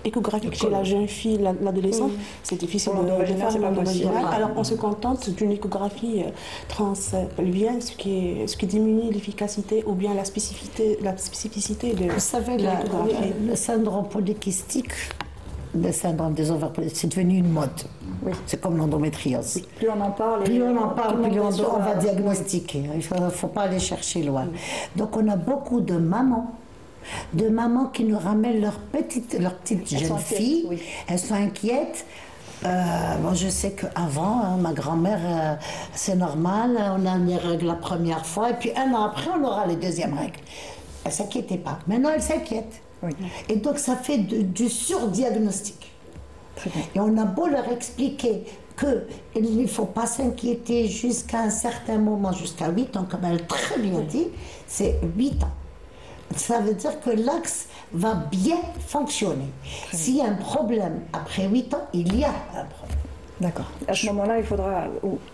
Speaker 6: échographiques chez la jeune fille, l'adolescente, c'est difficile de faire l'endovaginal. Alors, on se contente d'une échographie transpelvienne, ce qui diminue l'efficacité ou bien la spécificité de
Speaker 2: Vous savez,
Speaker 6: l'échographie.
Speaker 2: le syndrome polykystique, le syndrome des ovaires polykystiques, c'est devenu une mode.
Speaker 1: Oui.
Speaker 2: C'est comme l'endométriose.
Speaker 1: Plus on en parle,
Speaker 2: Plus on en parle, plus on va diagnostiquer. Il ne faut pas aller chercher loin. Donc on a beaucoup de mamans qui nous ramènent leurs petites jeunes filles. Oui. Elles sont inquiètes. Bon, je sais qu'avant, ma grand-mère, c'est normal, on a les règles la première fois, et puis un an après, on aura les deuxièmes règles. Elle ne s'inquiétait pas. Maintenant, elle s'inquiète. Oui. Et donc ça fait du surdiagnostic. Et on a beau leur expliquer qu'il ne faut pas s'inquiéter jusqu'à un certain moment, jusqu'à 8 ans, comme elle a très bien dit, c'est 8 ans. Ça veut dire que l'axe va bien fonctionner. S'il y a un problème après 8 ans, il y a un problème.
Speaker 1: D'accord. À ce moment-là, il faudra...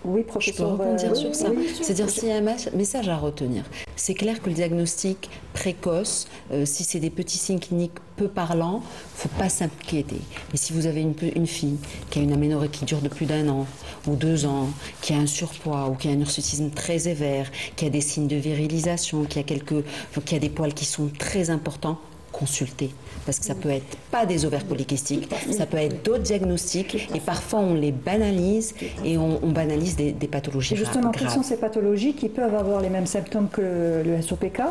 Speaker 1: Oui, professeur.
Speaker 3: Je peux rebondir sur ça.
Speaker 1: Oui,
Speaker 3: c'est-à-dire s'il y a un message à retenir, c'est clair que le diagnostic précoce, si c'est des petits signes cliniques peu parlants, il ne faut pas s'inquiéter. Mais si vous avez une fille qui a une aménorrhée qui dure de plus d'1 an ou 2 ans, qui a un surpoids ou qui a un hirsutisme très sévère, qui a des signes de virilisation, qui a des poils qui sont très importants, consulter. Parce que ça peut être pas des ovaires polykystiques, ça peut être d'autres diagnostics et parfois on les banalise et on banalise des pathologies graves.
Speaker 1: Justement, quelles sont ces pathologies qui peuvent avoir les mêmes symptômes que le SOPK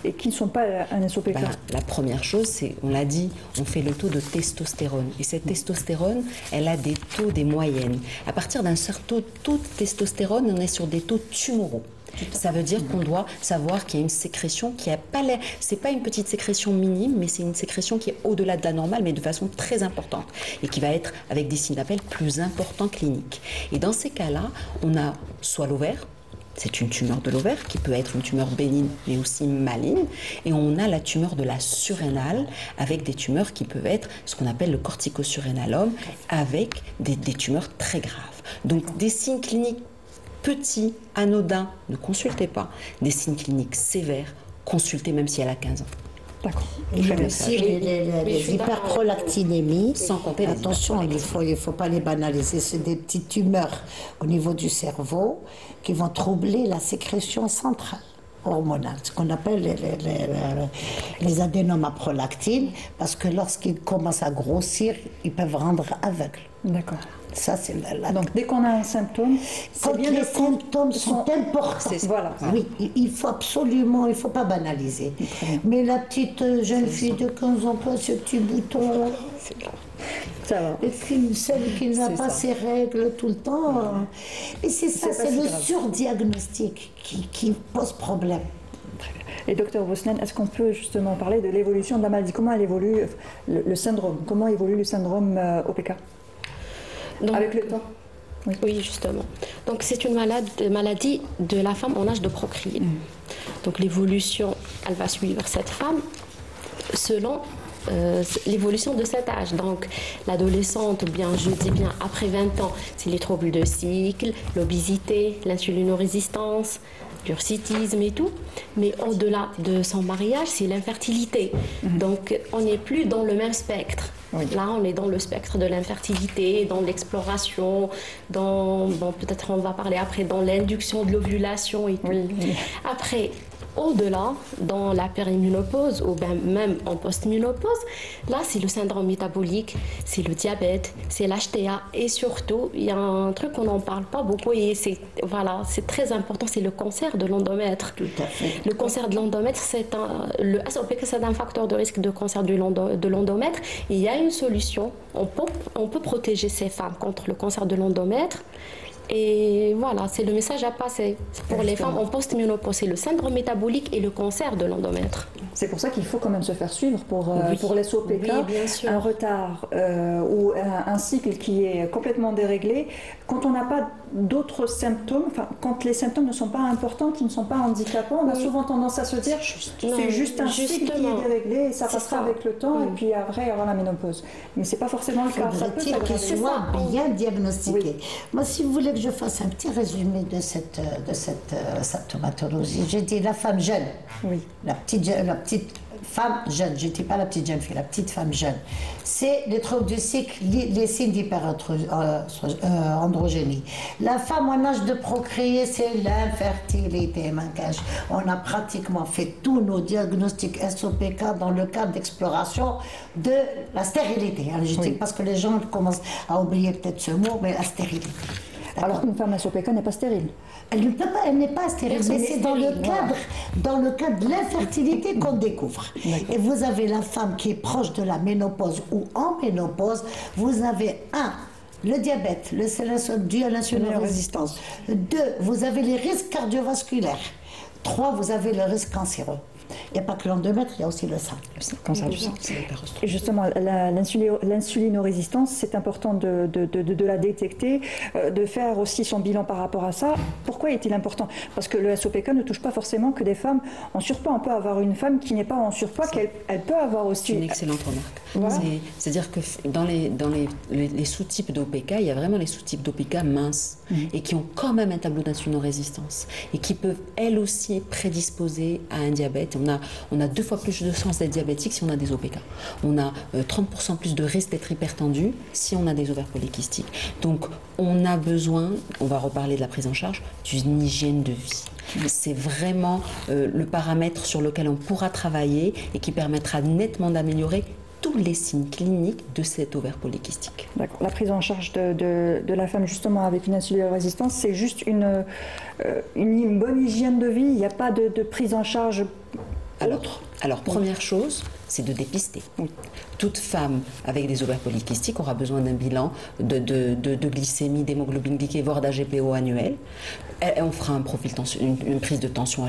Speaker 1: et qui ne sont pas un SOPK?
Speaker 3: La première chose, c'est, on l'a dit, on fait le taux de testostérone. Et cette testostérone, elle a des taux des moyennes. À partir d'un certain taux de testostérone, on est sur des taux tumoraux. Ça veut dire qu'on doit savoir qu'il y a une sécrétion qui n'a pas l'air... C'est pas une petite sécrétion minime, mais c'est une sécrétion qui est au-delà de la normale, mais de façon très importante. Et qui va être avec des signes d'appel plus importants cliniques. Et dans ces cas-là, on a soit l'ovaire, c'est une tumeur de l'ovaire qui peut être une tumeur bénigne mais aussi maligne. Et on a la tumeur de la surrénale avec des tumeurs qui peuvent être ce qu'on appelle le corticosurrénalome avec des tumeurs très graves. Donc des signes cliniques petits, anodins, ne consultez pas. Des signes cliniques sévères, consultez même si elle a 15 ans.
Speaker 1: D'accord.
Speaker 2: Il y a aussi les hyperprolactinémies.
Speaker 3: Sans compter
Speaker 2: attention, il ne faut pas les banaliser. C'est des petites tumeurs au niveau du cerveau qui vont troubler la sécrétion centrale hormonale, ce qu'on appelle les adénomes à prolactine, parce que lorsqu'ils commencent à grossir, ils peuvent rendre aveugles.
Speaker 1: D'accord.
Speaker 2: Ça, c'est
Speaker 1: donc, dès qu'on a un symptôme,
Speaker 2: quand les symptômes sont importants,
Speaker 1: voilà.
Speaker 2: Oui, il faut absolument, il ne faut pas banaliser. Mais la petite jeune fille de 15 ans, ce petit bouton,
Speaker 1: Ça va.
Speaker 2: Et puis celle qui n'a pas ses règles tout le temps. Et c'est ça, c'est le surdiagnostic qui pose problème.
Speaker 1: Et docteur Bosnan, est-ce qu'on peut justement parler de l'évolution de la maladie? Comment elle évolue, le syndrome? Comment évolue le syndrome OPK avec le temps?
Speaker 4: Oui, justement. Donc c'est une maladie de la femme en âge de procréer. Donc l'évolution, elle va suivre cette femme selon l'évolution de cet âge. Donc l'adolescente, ou bien je dis bien après 20 ans, c'est les troubles de cycle, l'obésité, l'insulinorésistance, l'ursitisme et tout. Mais au-delà de son mariage, c'est l'infertilité. Donc on n'est plus dans le même spectre. Là, on est dans le spectre de l'infertilité, dans l'exploration, bon, peut-être on va parler après, dans l'induction de l'ovulation et tout. Après, au-delà, dans la périménopause ou bien même en post-ménopause, là, c'est le syndrome métabolique, c'est le diabète, c'est l'HTA et surtout, il y a un truc qu'on n'en parle pas beaucoup et c'est très important, c'est le cancer de l'endomètre.
Speaker 2: Tout à fait.
Speaker 4: Le cancer de l'endomètre, le SOPK, c'est un facteur de risque de cancer de l'endomètre. Il y a une solution, on peut protéger ces femmes contre le cancer de l'endomètre. Et voilà, c'est le message à passer pour les femmes en post-ménopause, c'est le syndrome métabolique et le cancer de l'endomètre.
Speaker 1: C'est pour ça qu'il faut quand même se faire suivre pour les SOPK,
Speaker 4: bien sûr.
Speaker 1: Un retard ou un cycle qui est complètement déréglé. Quand on n'a pas d'autres symptômes, quand les symptômes ne sont pas importants, qui ne sont pas handicapants, on a souvent tendance à se dire c'est juste un cycle qui est déréglé et ça passera avec le temps et puis après il y aura la ménopause. Mais c'est pas forcément le cas.
Speaker 2: Faudrait-il qu'il soit bien diagnostiqué. Moi, si vous voulez que je fasse un petit résumé de cette symptomatologie, j'ai dit la femme jeune, la petite femme jeune, je ne dis pas la petite jeune fille, la petite femme jeune, c'est les troubles du cycle, les signes d'hyperandrogénie. La femme en âge de procréer, c'est l'infertilité, Mankash. On a pratiquement fait tous nos diagnostics SOPK dans le cadre d'exploration de la stérilité. Je dis parce que les gens commencent à oublier peut-être ce mot, mais la stérilité.
Speaker 1: Alors qu'une femme SOPK n'est pas stérile.
Speaker 2: Elle n'est pas stérile, mais c'est dans le cadre de l'infertilité qu'on découvre. Et vous avez la femme qui est proche de la ménopause ou en ménopause, vous avez le diabète, dû à l'insulinorésistance. 2, vous avez les risques cardiovasculaires. 3, vous avez le risque cancéreux. Il n'y a pas que l'endomètre, il y a aussi le sein.
Speaker 1: Cancer du sein. Et justement, l'insulinorésistance, c'est important de la détecter, de faire aussi son bilan par rapport à ça. Pourquoi est-il important? Parce que le SOPK ne touche pas forcément que des femmes en surpoids. On peut avoir une femme qui n'est pas en surpoids, elle peut avoir aussi...
Speaker 3: C'est une excellente remarque. Voilà. C'est-à-dire que dans les sous-types d'OPK, il y a vraiment les sous-types d'OPK minces et qui ont quand même un tableau d'insulinorésistance et qui peuvent, elles aussi, prédisposer à un diabète. On a 2 fois plus de chances d'être diabétique si on a des OPK. On a 30% plus de risque d'être hypertendu si on a des ovaires polykystiques. Donc, on a besoin, on va reparler de la prise en charge, d'une hygiène de vie. C'est vraiment le paramètre sur lequel on pourra travailler et qui permettra nettement d'améliorer tous les signes cliniques de cet ovaire polykystique.
Speaker 1: D'accord. La prise en charge de la femme justement avec une insulinorésistance, c'est juste une bonne hygiène de vie. Il n'y a pas de prise en charge autre.
Speaker 3: Alors première chose, c'est de dépister. Toute femme avec des ovaires polykystiques aura besoin d'un bilan de glycémie, d'hémoglobine glyquée, voire d'AGPO annuel. On fera une prise de tension à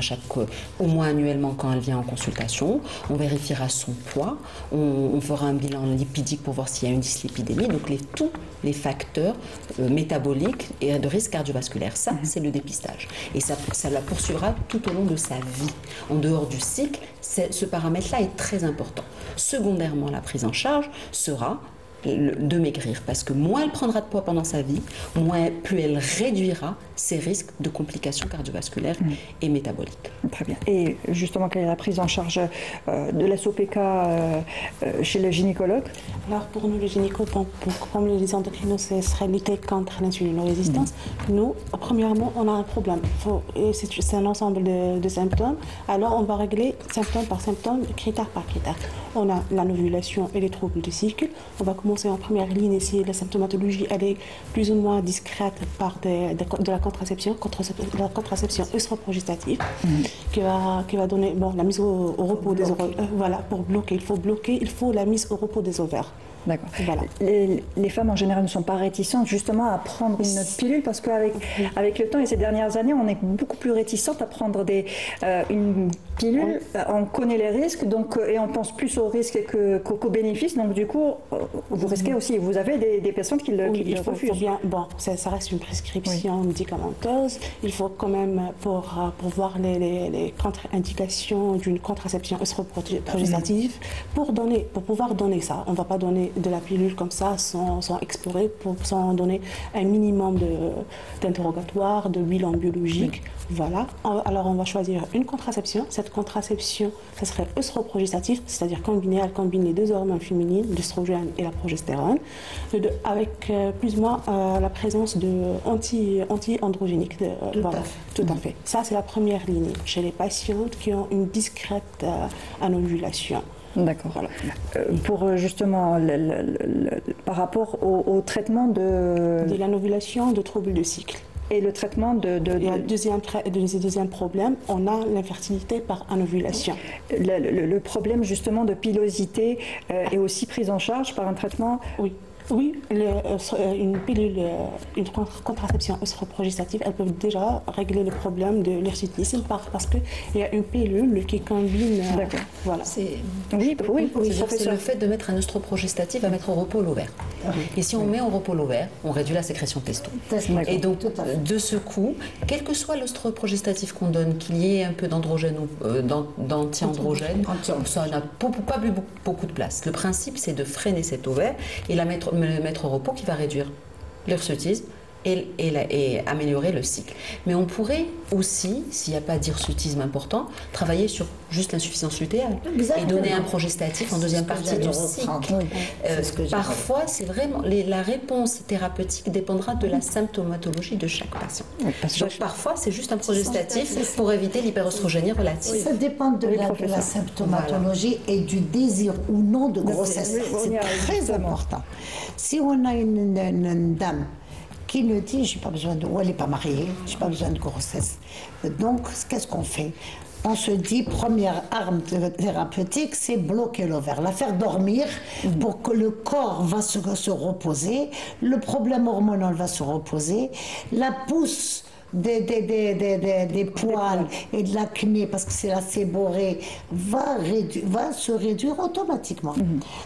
Speaker 3: au moins annuellement quand elle vient en consultation. On vérifiera son poids. On fera un bilan lipidique pour voir s'il y a une dyslipidémie. Donc tous les facteurs métaboliques et de risque cardiovasculaire. Ça, c'est le dépistage. Et ça la poursuivra tout au long de sa vie. En dehors du cycle, ce paramètre-là est très important. Secondairement, la prise en charge sera de maigrir, parce que moins elle prendra de poids pendant sa vie, plus elle réduira ses risques de complications cardiovasculaires et métaboliques.
Speaker 1: Très bien. Et justement, quelle est la prise en charge de la SOPK chez le gynécologue?
Speaker 6: Alors pour nous, les gynécologues, comme les endocrinos, ce serait lutter contre l'insulinorésistance. Nous, premièrement, on a un problème. C'est un ensemble de symptômes. Alors on va régler symptôme par symptôme, critère par critère. On a la novulation et les troubles du cycle. On va commencer en première ligne ici. La symptomatologie, elle est plus ou moins discrète par de la contraception œstroprogestative qui va donner la mise au repos des ovaires. Voilà, pour bloquer, il faut la mise au repos des ovaires.
Speaker 1: D'accord.
Speaker 6: Voilà.
Speaker 1: Les femmes en général ne sont pas réticentes justement à prendre une pilule parce qu'avec avec le temps et ces dernières années, on est beaucoup plus réticentes à prendre une pilule. On connaît les risques donc, et on pense plus aux risques qu'aux bénéfices. Donc du coup, vous risquez aussi. Vous avez des personnes qui le refusent.
Speaker 6: Bon, ça reste une prescription médicamenteuse. Il faut quand même, pour voir les contre-indications d'une contraception œstroprogestative, pour pouvoir donner ça. On ne va pas donner de la pilule comme ça sans explorer, sans donner un minimum d'interrogatoire, de bilan biologique. Voilà. Alors on va choisir une contraception. Cette contraception, ça serait œstroprogestatif, c'est-à-dire elle combine les deux hormones féminines, l'œstrogène et la progestérone, avec plus ou moins la présence de anti-androgéniques. Voilà, tout à fait. Ça, c'est la première ligne chez les patientes qui ont une discrète anovulation.
Speaker 1: D'accord. Voilà. Pour justement, par rapport au traitement de
Speaker 6: l'anovulation, de troubles de cycle.
Speaker 1: Et le traitement de...
Speaker 6: Deuxième problème, on a l'infertilité par anovulation.
Speaker 1: Le problème justement de pilosité est aussi pris en charge par un traitement.
Speaker 6: Oui, une pilule, une contraception œstroprogestative, elle peut déjà régler le problème de l'hirsutisme parce qu'il y a une pilule qui combine.
Speaker 1: D'accord.
Speaker 6: Voilà.
Speaker 3: C'est le fait de mettre un œstroprogestatif à mettre au repos l'ovaire. Et si on met au repos l'ovaire, on réduit la sécrétion de testo. Et donc, de ce coup, quel que soit l'œstroprogestatif qu'on donne, qu'il y ait un peu d'androgène ou d'anti-androgène, ça n'a pas beaucoup de place. Le principe, c'est de freiner cet ovaire et le mettre au repos qui va réduire l'hirsutisme et améliorer le cycle. Mais on pourrait aussi, s'il n'y a pas d'hirsutisme important, travailler sur juste l'insuffisance lutéale et donner un progestatif en deuxième partie du cycle. Parfois, c'est vraiment la réponse thérapeutique dépendra de la symptomatologie de chaque patient. Donc parfois, c'est juste un progestatif pour éviter l'hyperœstrogénie relative.
Speaker 2: Ça dépend de la symptomatologie et du désir ou non de grossesse. C'est très important. Si on a une dame qui nous dit, j'ai pas besoin ou elle n'est pas mariée, j'ai pas besoin de grossesse. Donc, qu'est-ce qu'on fait? On se dit, première arme thérapeutique, c'est bloquer l'ovaire, la faire dormir pour que le corps va se reposer, le problème hormonal va se reposer, la pousse des poils et de l'acné, parce que c'est la séborrhée, va se réduire automatiquement.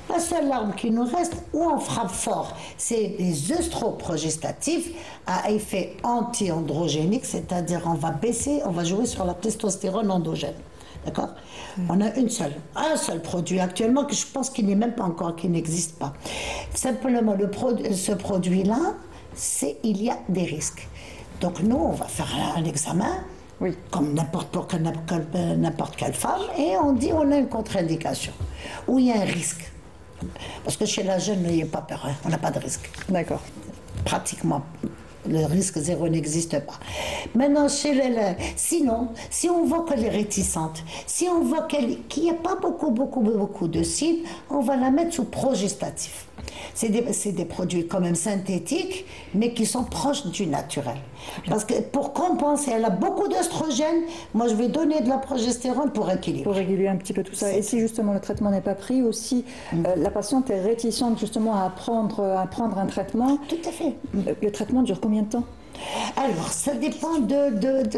Speaker 2: La seule arme qui nous reste, où on frappe fort, c'est les œstroprogestatifs à effet anti-androgénique, c'est-à-dire on va jouer sur la testostérone endogène. D'accord? On a un seul produit actuellement que je pense qu'il n'est même pas encore, qu'il n'existe pas. Simplement, ce produit-là, il y a des risques. Donc nous, on va faire un examen, comme n'importe quelle femme, et on dit on a une contre-indication, où il y a un risque. Parce que chez la jeune, n'ayez pas peur, on n'a pas de risque.
Speaker 1: D'accord.
Speaker 2: Pratiquement, le risque zéro n'existe pas. Maintenant, sinon, si on voit qu'elle est réticente, si on voit qu'il n'y a pas beaucoup de signes, on va la mettre sous progestatif. C'est des produits quand même synthétiques, mais qui sont proches du naturel. Parce que pour compenser, elle a beaucoup d'œstrogène, moi je vais donner de la progestérone pour équilibrer.
Speaker 1: Pour réguler un petit peu tout ça. Et si justement le traitement n'est pas pris, aussi la patiente est réticente justement à prendre un traitement.
Speaker 2: Tout à fait.
Speaker 1: Le traitement dure combien de temps?
Speaker 2: Alors, ça dépend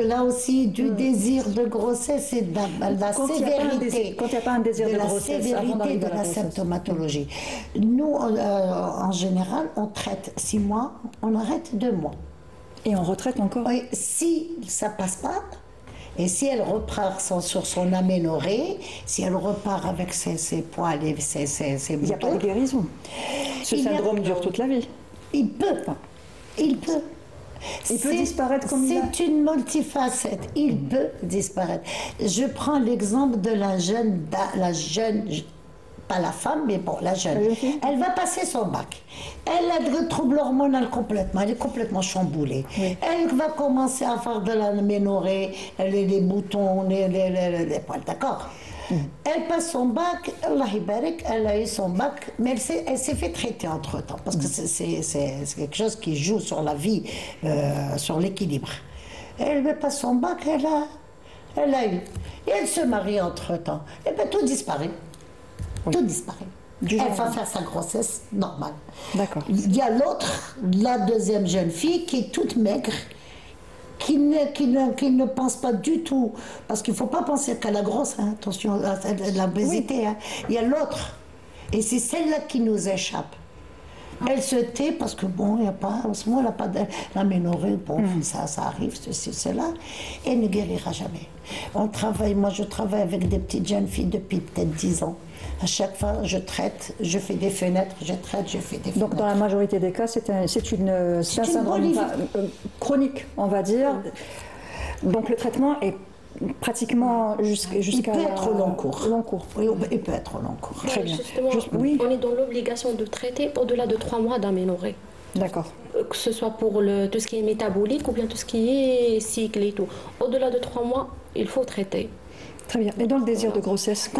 Speaker 2: là aussi du désir de grossesse et de la sévérité.
Speaker 1: Quand il n'y a pas un désir de grossesse,
Speaker 2: la sévérité de la symptomatologie. Nous, en général, on traite 6 mois, on arrête 2 mois.
Speaker 1: Et on retraite encore?
Speaker 2: Oui, si ça passe pas, et si elle repart sur son aménorrhée, si elle repart avec ses poils et ses boutons...
Speaker 1: Il n'y a pas de guérison. Ce syndrome dure toute la vie.
Speaker 2: Il peut. Il peut disparaître comme il a... C'est une multifacette. Il peut disparaître. Je prends l'exemple de la jeune, pas la femme, mais bon, la jeune. Elle va passer son bac. Elle a des troubles hormonaux complètement. Elle est complètement chamboulée. Oui. Elle va commencer à faire de l'aménorrhée, les boutons, les poils, d'accord? Elle passe son bac, Allah Ibarak, elle a eu son bac, mais elle s'est fait traiter entre-temps, parce que c'est quelque chose qui joue sur la vie, sur l'équilibre. Elle passe son bac, elle a eu. Et elle se marie entre-temps. Et bien tout disparaît. Oui. Tout disparaît. Elle va faire sa grossesse normale.
Speaker 1: D'accord.
Speaker 2: Il y a l'autre, la deuxième jeune fille, qui est toute maigre, qui ne pense pas du tout, parce qu'il ne faut pas penser qu'à la grosse, hein, attention, à l'obésité. Hein. Il y a l'autre, et c'est celle-là qui nous échappe. Elle se tait parce que bon, il n'y a pas, en ce moment, elle n'a pas l'aménorrhée, bon, ça arrive, ceci, cela, et elle ne guérira jamais. Moi je travaille avec des petites jeunes filles depuis peut-être 10 ans. À chaque fois, je traite, je fais des fenêtres, je traite, je fais des fenêtres.
Speaker 1: Donc dans la majorité des cas, c'est un syndrome chronique, on va dire. Donc le traitement est pratiquement jusqu'à...
Speaker 2: Il peut être au long cours.
Speaker 1: Long cours.
Speaker 2: Oui, il peut être au long cours.
Speaker 1: Très bien.
Speaker 4: Justement, on est dans l'obligation de traiter au-delà de 3 mois d'aménorrhée.
Speaker 1: D'accord.
Speaker 4: Que ce soit pour tout ce qui est métabolique ou bien tout ce qui est cycle et tout. Au-delà de 3 mois, il faut traiter.
Speaker 1: Très bien. Et dans le désir de grossesse,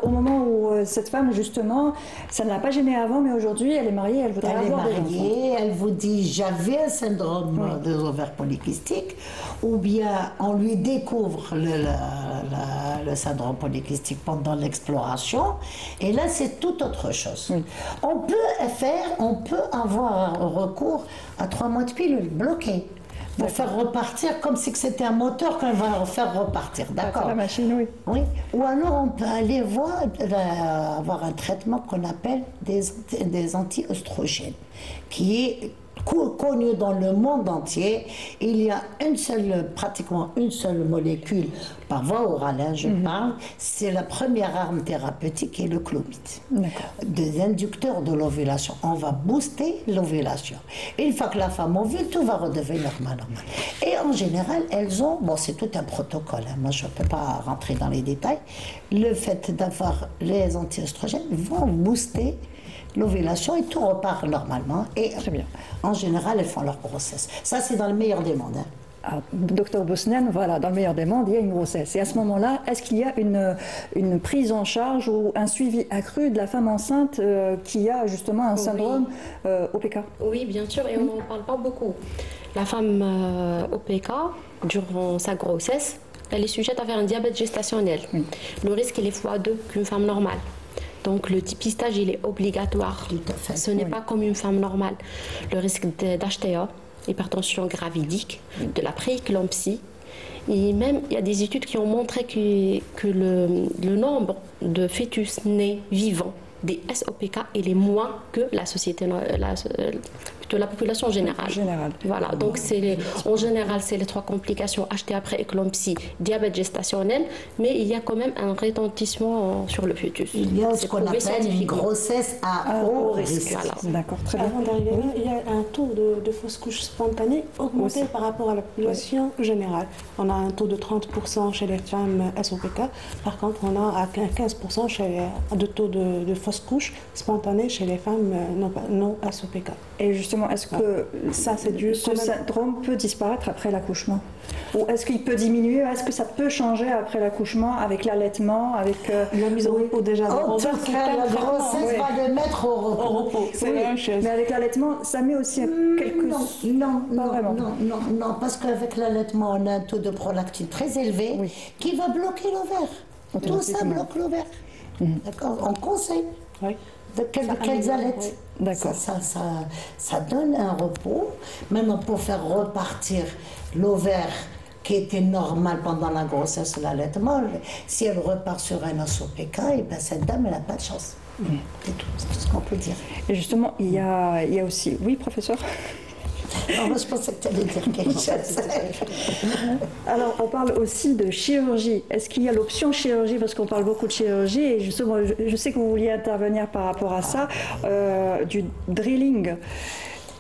Speaker 1: au moment où cette femme, justement, ça ne l'a pas gênée avant, mais aujourd'hui, elle est mariée, elle voudrait avoir des enfants.
Speaker 2: Elle est mariée, elle vous dit « j'avais un syndrome des ovaires polykystiques » ou bien on lui découvre le syndrome polykystique pendant l'exploration, et là, c'est tout autre chose. Oui. On peut avoir un recours à 3 mois de pilule bloquée. Pour faire repartir, comme si c'était un moteur qu'on va faire repartir, d'accord?
Speaker 1: La machine, oui.
Speaker 2: Oui. Ou alors on peut aller avoir un traitement qu'on appelle des anti-œstrogènes, qui est connu dans le monde entier. Il y a pratiquement une seule molécule par voie orale, hein, je parle, c'est la première arme thérapeutique qui est le clomide. Des inducteurs de l'ovulation. On va booster l'ovulation. Une fois que la femme ovule, tout va redevenir normal. Et en général, elles ont, bon c'est tout un protocole, hein, moi je ne peux pas rentrer dans les détails, le fait d'avoir les anti-œstrogènes vont booster l'ovulation et tout repart normalement. Et très bien. En général, elles font leur grossesse. Ça, c'est dans le meilleur des mondes. Hein.
Speaker 1: Alors, docteur Bosnen, voilà, dans le meilleur des mondes, il y a une grossesse. Et à ce moment-là, est-ce qu'il y a une prise en charge ou un suivi accru de la femme enceinte qui a justement un syndrome OPK?
Speaker 4: Oui, bien sûr, et on n'en parle pas beaucoup. La femme OPK, durant sa grossesse, elle est sujette à faire un diabète gestationnel. Le risque, il est x2 qu'une femme normale. Donc le dépistage, il est obligatoire. Ce n'est pas comme une femme normale. Le risque d'HTA, hypertension gravidique, de la prééclampsie. Et même, il y a des études qui ont montré que le nombre de fœtus nés vivants des SOPK, il est moins que la société, de la population générale. Voilà, donc en général, c'est les 3 complications, HTA, prééclampsie, diabète gestationnel, mais il y a quand même un retentissement sur le fœtus.
Speaker 2: Il y a ce qu'on appelle une grossesse à haut risque.
Speaker 1: Voilà. D'accord, très bien.
Speaker 6: Avant d'arriver là, il y a un taux de fausses couches spontanées augmenté par rapport à la population générale. On a un taux de 30% chez les femmes SOPK, par contre on a 15% de taux de fausses couches spontanées chez les femmes non SOPK.
Speaker 1: Et justement, est-ce que ce syndrome peut disparaître après l'accouchement? Ou est-ce qu'il peut diminuer? Est-ce que ça peut changer après l'accouchement, avec l'allaitement, avec
Speaker 6: la mise au repos déjà?
Speaker 2: En tout cas, la grossesse va le mettre au repos.
Speaker 6: C'est la même chose.
Speaker 1: Mais avec l'allaitement, ça met aussi quelques...
Speaker 2: Non, parce qu'avec l'allaitement, on a un taux de prolactine très élevé qui va bloquer l'ovaire. Tout ça bloque l'ovaire. D'accord? On conseille. Qu'elles allaitent.
Speaker 1: D'accord.
Speaker 2: Ça donne un repos. Maintenant, pour faire repartir l'ovaire qui était normal pendant la grossesse et l'allaitement, si elle repart sur un SOPK, et ben cette dame, elle n'a pas de chance. C'est tout ce qu'on peut dire.
Speaker 1: Et justement, il y a aussi... Oui, professeur?
Speaker 2: Non, moi, je pensais que tu allais dire quelque chose.
Speaker 1: Alors, on parle aussi de chirurgie. Est-ce qu'il y a l'option chirurgie? Parce qu'on parle beaucoup de chirurgie, et justement, je sais que vous vouliez intervenir par rapport à ça, du drilling.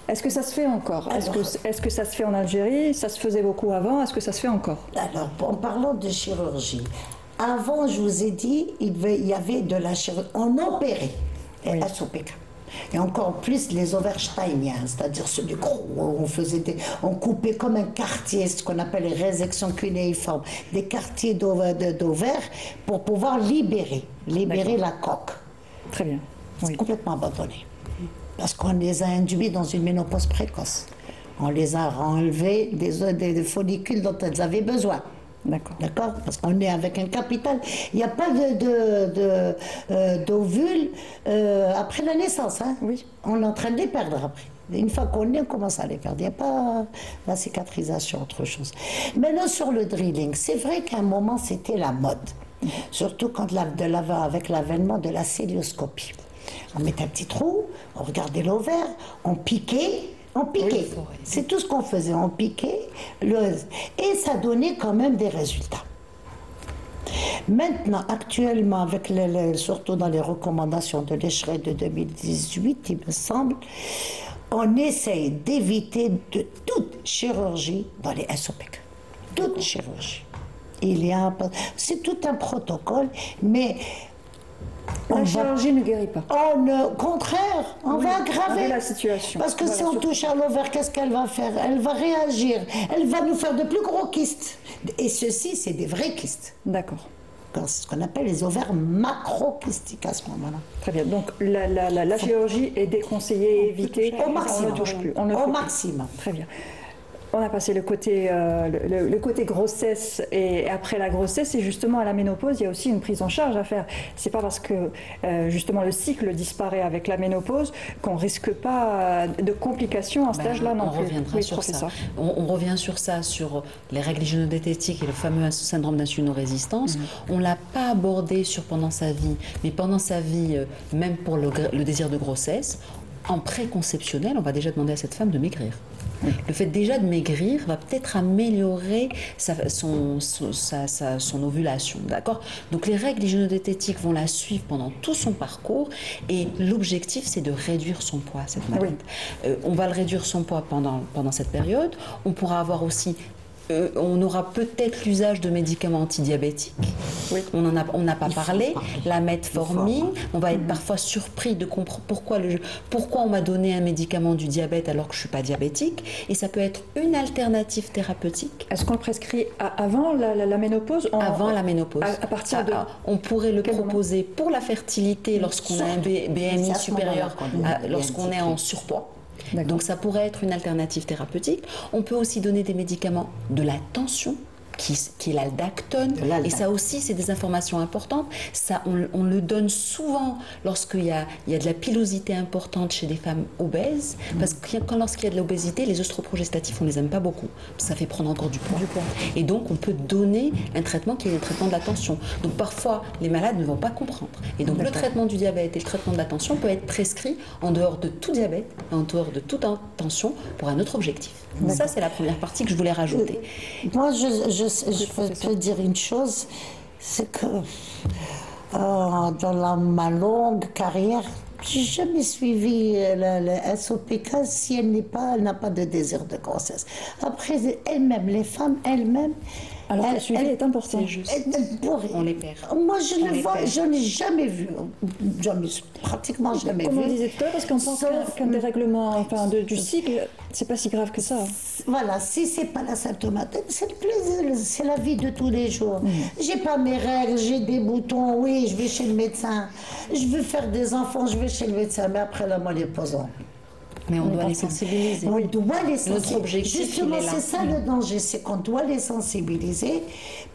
Speaker 1: Est-ce que ça se fait encore? Est-ce que ça se fait en Algérie? Ça se faisait beaucoup avant. Est-ce que ça se fait encore?
Speaker 2: Alors, en parlant de chirurgie, avant, je vous ai dit, il y avait de la chirurgie. On opérait les SOPK. Et encore plus les ovaires steiniens, c'est-à-dire ceux du gros, on coupait comme un quartier, ce qu'on appelle les résections cunéiformes, des quartiers d'ovaires pour pouvoir libérer la coque.
Speaker 1: Très bien.
Speaker 2: C'est complètement abandonné. Parce qu'on les a induits dans une ménopause précoce. On les a enlevés des follicules dont elles avaient besoin.
Speaker 1: D'accord.
Speaker 2: D'accord? Parce qu'on est avec un capital. Il n'y a pas d'ovule après la naissance. Hein?
Speaker 1: Oui.
Speaker 2: On est en train de les perdre après. Une fois qu'on est, on commence à les perdre. Il n'y a pas la cicatrisation, autre chose. Maintenant, sur le drilling, c'est vrai qu'à un moment, c'était la mode. Surtout quand avec l'avènement de la célioscopie. On mettait un petit trou, on regardait l'ovaire, on piquait. C'est tout ce qu'on faisait, on piquait. Et ça donnait quand même des résultats. Maintenant, actuellement, surtout dans les recommandations de l'ECHRE de 2018, il me semble, on essaye d'éviter de toute chirurgie dans les SOPK. Toute chirurgie. C'est tout un protocole, mais
Speaker 1: la chirurgie ne guérit pas.
Speaker 2: Au contraire, on va aggraver
Speaker 1: la situation.
Speaker 2: Parce que si on touche à l'ovaire, qu'est-ce qu'elle va faire? Elle va réagir. Elle va nous faire de plus gros kystes. Et ceci, c'est des vrais kystes.
Speaker 1: D'accord.
Speaker 2: C'est ce qu'on appelle les ovaires macrokystiques à ce moment-là.
Speaker 1: Très bien. Donc la chirurgie est déconseillée, évitée.
Speaker 2: Au maximum.
Speaker 1: On ne touche plus.
Speaker 2: Au maximum.
Speaker 1: Très bien. On a passé le côté grossesse et après la grossesse et justement à la ménopause, il y a aussi une prise en charge à faire. C'est pas parce que justement le cycle disparaît avec la ménopause qu'on risque pas de complications à cet âge-là non plus.
Speaker 3: On reviendra sur ça. On revient sur ça, sur les règles hygiéno-diététiques et le fameux syndrome d'insulinorésistance. On l'a pas abordé pendant sa vie, mais pendant sa vie, même pour le désir de grossesse, en préconceptionnel, on va déjà demander à cette femme de maigrir. Le fait déjà de maigrir va peut-être améliorer son ovulation, d'accord? Donc les règles hygiéno-diététiques vont la suivre pendant tout son parcours et l'objectif c'est de réduire son poids, cette malade. On va le réduire son poids pendant cette période. On pourra avoir aussi on aura peut-être l'usage de médicaments antidiabétiques. Oui. On n'a pas parlé. La metformine, on va être parfois surpris de comprendre pourquoi on m'a donné un médicament du diabète alors que je ne suis pas diabétique. Et ça peut être une alternative thérapeutique.
Speaker 1: Est-ce qu'on le prescrit avant la ménopause?
Speaker 3: Avant la ménopause.
Speaker 1: À partir de...
Speaker 3: On pourrait le proposer pour la fertilité lorsqu'on a un BMI supérieur, lorsqu'on est en surpoids. Donc ça pourrait être une alternative thérapeutique. On peut aussi donner des médicaments de la tension, qui est l'aldactone. Et ça aussi, c'est des informations importantes. Ça, on le donne souvent lorsqu'il y a de la pilosité importante chez des femmes obèses. Parce que lorsqu'il y a de l'obésité, les œstroprogestatifs, on ne les aime pas beaucoup. Ça fait prendre encore du poids. Et donc, on peut donner un traitement qui est le traitement de la tension. Donc, parfois, les malades ne vont pas comprendre. Et donc, le traitement du diabète et le traitement de la tension peut être prescrit en dehors de tout diabète, en dehors de toute tension, pour un autre objectif. Ça, c'est la première partie que je voulais rajouter.
Speaker 2: Moi, je peux te dire une chose, c'est que dans ma longue carrière, j'ai jamais suivi le SOPK si elle n'a pas de désir de grossesse. Après, les femmes elles-mêmes,
Speaker 1: alors le suivi est important.
Speaker 3: On les perd.
Speaker 2: Moi, je n'ai jamais vu. Pratiquement jamais vu.
Speaker 1: Comme on disait tout à l'heure, parce qu'on pense qu'un dérèglement du cycle, c'est pas si grave que ça.
Speaker 2: Voilà, si c'est pas la symptomatique, c'est la vie de tous les jours. J'ai pas mes règles, j'ai des boutons, oui, je vais chez le médecin. Je veux faire des enfants, je vais chez le médecin, mais après la molépause.
Speaker 3: Mais on doit les sensibiliser.
Speaker 2: On doit les sensibiliser.
Speaker 3: Notre objectif,
Speaker 2: justement, c'est ça le danger, c'est qu'on doit les sensibiliser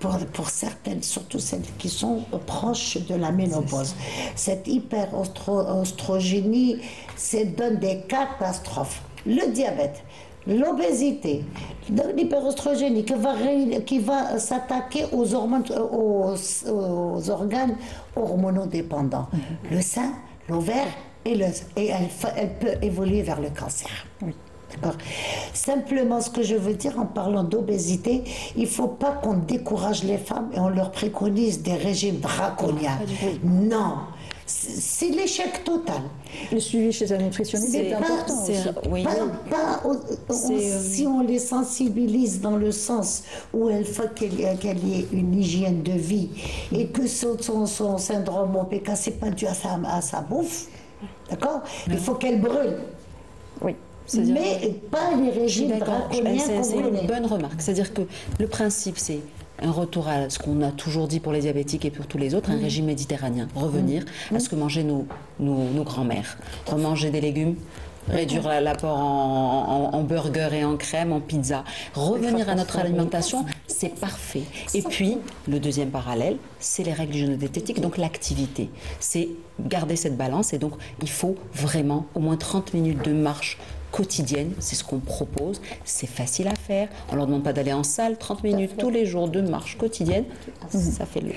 Speaker 2: pour certaines, surtout celles qui sont proches de la ménopause. Cette hyperostrogénie, ça donne des catastrophes. Le diabète, l'obésité, l'hyperostrogénie qui va s'attaquer aux hormones, aux organes hormonodépendants. Le sein, l'ovaire, et elle peut évoluer vers le cancer. Oui. D'accord. Simplement, ce que je veux dire en parlant d'obésité, il ne faut pas qu'on décourage les femmes et on leur préconise des régimes draconiens. Non, c'est l'échec total.
Speaker 1: Le suivi chez un nutritionniste est important aussi.
Speaker 2: Si on les sensibilise dans le sens où il faut qu'elle y ait une hygiène de vie et que son syndrome OPK, ce n'est pas dû à sa bouffe. D'accord. Il faut qu'elle brûle.
Speaker 1: Oui.
Speaker 2: Mais pas les régimes draconiens.
Speaker 3: C'est une bonne remarque. C'est-à-dire que le principe, c'est un retour à ce qu'on a toujours dit pour les diabétiques et pour tous les autres, un régime méditerranéen. Revenir à ce que mangeaient nos grands-mères. Remanger des légumes, réduire l'apport en burger et en crème, en pizza. Revenir à notre alimentation, c'est parfait. Et puis, le deuxième parallèle, c'est les règles du jeûne diététique, donc l'activité. C'est garder cette balance et donc il faut vraiment au moins 30 minutes de marche quotidienne, c'est ce qu'on propose, c'est facile à faire, on ne leur demande pas d'aller en salle, 30 minutes tous les jours de marche quotidienne, ça fait le...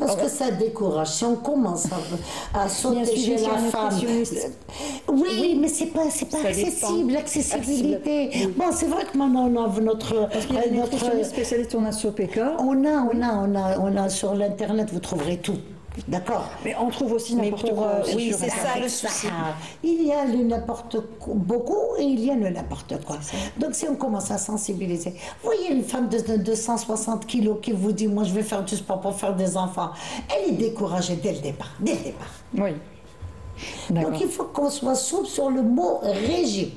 Speaker 2: Parce que ça décourage, si on commence à sauter chez la femme... Oui, mais c'est pas accessible, l'accessibilité. Bon, c'est vrai que maintenant on a notre...
Speaker 1: Parce qu'il y a des nutritionnistes spécialistes en SOPK.
Speaker 2: On a sur l'internet, vous trouverez tout. D'accord.
Speaker 1: Mais on trouve aussi n'importe quoi.
Speaker 3: Oui, c'est ça le souci.
Speaker 2: Il y a le n'importe quoi, beaucoup, et il y a le n'importe quoi. Donc si on commence à sensibiliser, vous voyez une femme de 260 kilos qui vous dit, moi je vais faire du sport pour faire des enfants, elle est découragée dès le départ.
Speaker 1: Oui.
Speaker 2: Donc il faut qu'on soit souple sur le mot régime.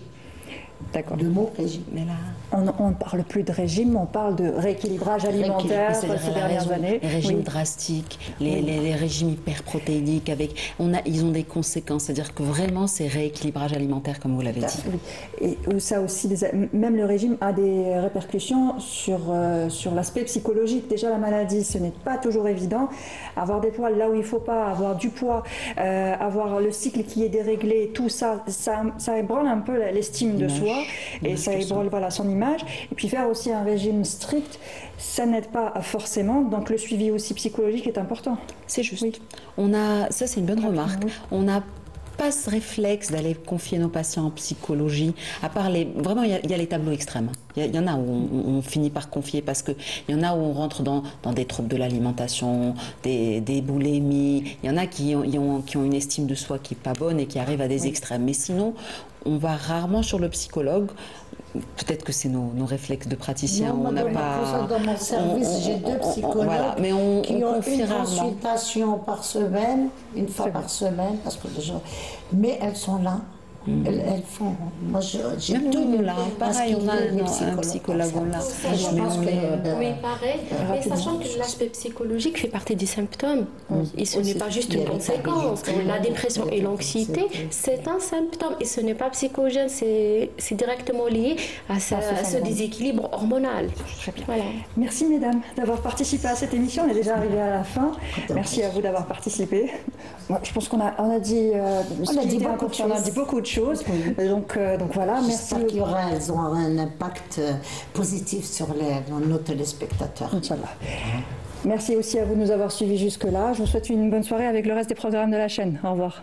Speaker 1: D'accord.
Speaker 2: Le mot régime.
Speaker 3: Mais là,
Speaker 1: on ne parle plus de régime, on parle de rééquilibrage alimentaire ces dernières années.
Speaker 3: Les régimes drastiques, les régimes hyperprotéiniques, ils ont des conséquences. C'est-à-dire que vraiment, c'est rééquilibrage alimentaire, comme vous l'avez dit.
Speaker 1: Et ça aussi, même le régime a des répercussions sur l'aspect psychologique. Déjà, la maladie, ce n'est pas toujours évident. Avoir des poids là où il ne faut pas, avoir du poids, avoir le cycle qui est déréglé, tout ça ébranle un peu l'estime de soi et ça ébranle son image. Et puis faire aussi un régime strict, ça n'aide pas forcément. Donc le suivi aussi psychologique est important.
Speaker 3: C'est juste.
Speaker 1: Oui.
Speaker 3: Ça c'est une bonne remarque. On n'a pas ce réflexe d'aller confier nos patients en psychologie. À part vraiment, il y a les tableaux extrêmes. Il y en a où on finit par confier parce que il y en a où on rentre dans des troubles de l'alimentation, des boulimies. Il y en a qui ont une estime de soi qui est pas bonne et qui arrivent à des extrêmes. Mais sinon, on va rarement sur le psychologue. Peut-être que c'est nos réflexes de praticiens.
Speaker 2: Non,
Speaker 3: on n'a pas.
Speaker 2: Dans mon service, j'ai 2 psychologues
Speaker 3: mais
Speaker 2: qui ont une
Speaker 3: rarement.
Speaker 2: consultation par semaine, une fois par semaine, parce que mais elles sont là. Elles font. Moi, j'ai
Speaker 3: même nous, là, pareil, on a un psychologue là.
Speaker 4: Oui, pareil. Mais sachant que l'aspect psychologique fait partie des symptômes. Et ce n'est pas juste une conséquence. La dépression et l'anxiété, c'est un symptôme. Et ce n'est pas psychogène, c'est directement lié à ce déséquilibre hormonal.
Speaker 1: Très bien.
Speaker 4: Voilà.
Speaker 1: Merci mesdames d'avoir participé à cette émission. On est déjà arrivé à la fin. Merci à vous d'avoir participé. Je pense qu'on a dit beaucoup de choses. Donc voilà, merci.
Speaker 2: Elles ont un impact positif sur nos téléspectateurs.
Speaker 1: Inch'Allah. Merci aussi à vous de nous avoir suivis jusque-là. Je vous souhaite une bonne soirée avec le reste des programmes de la chaîne. Au revoir.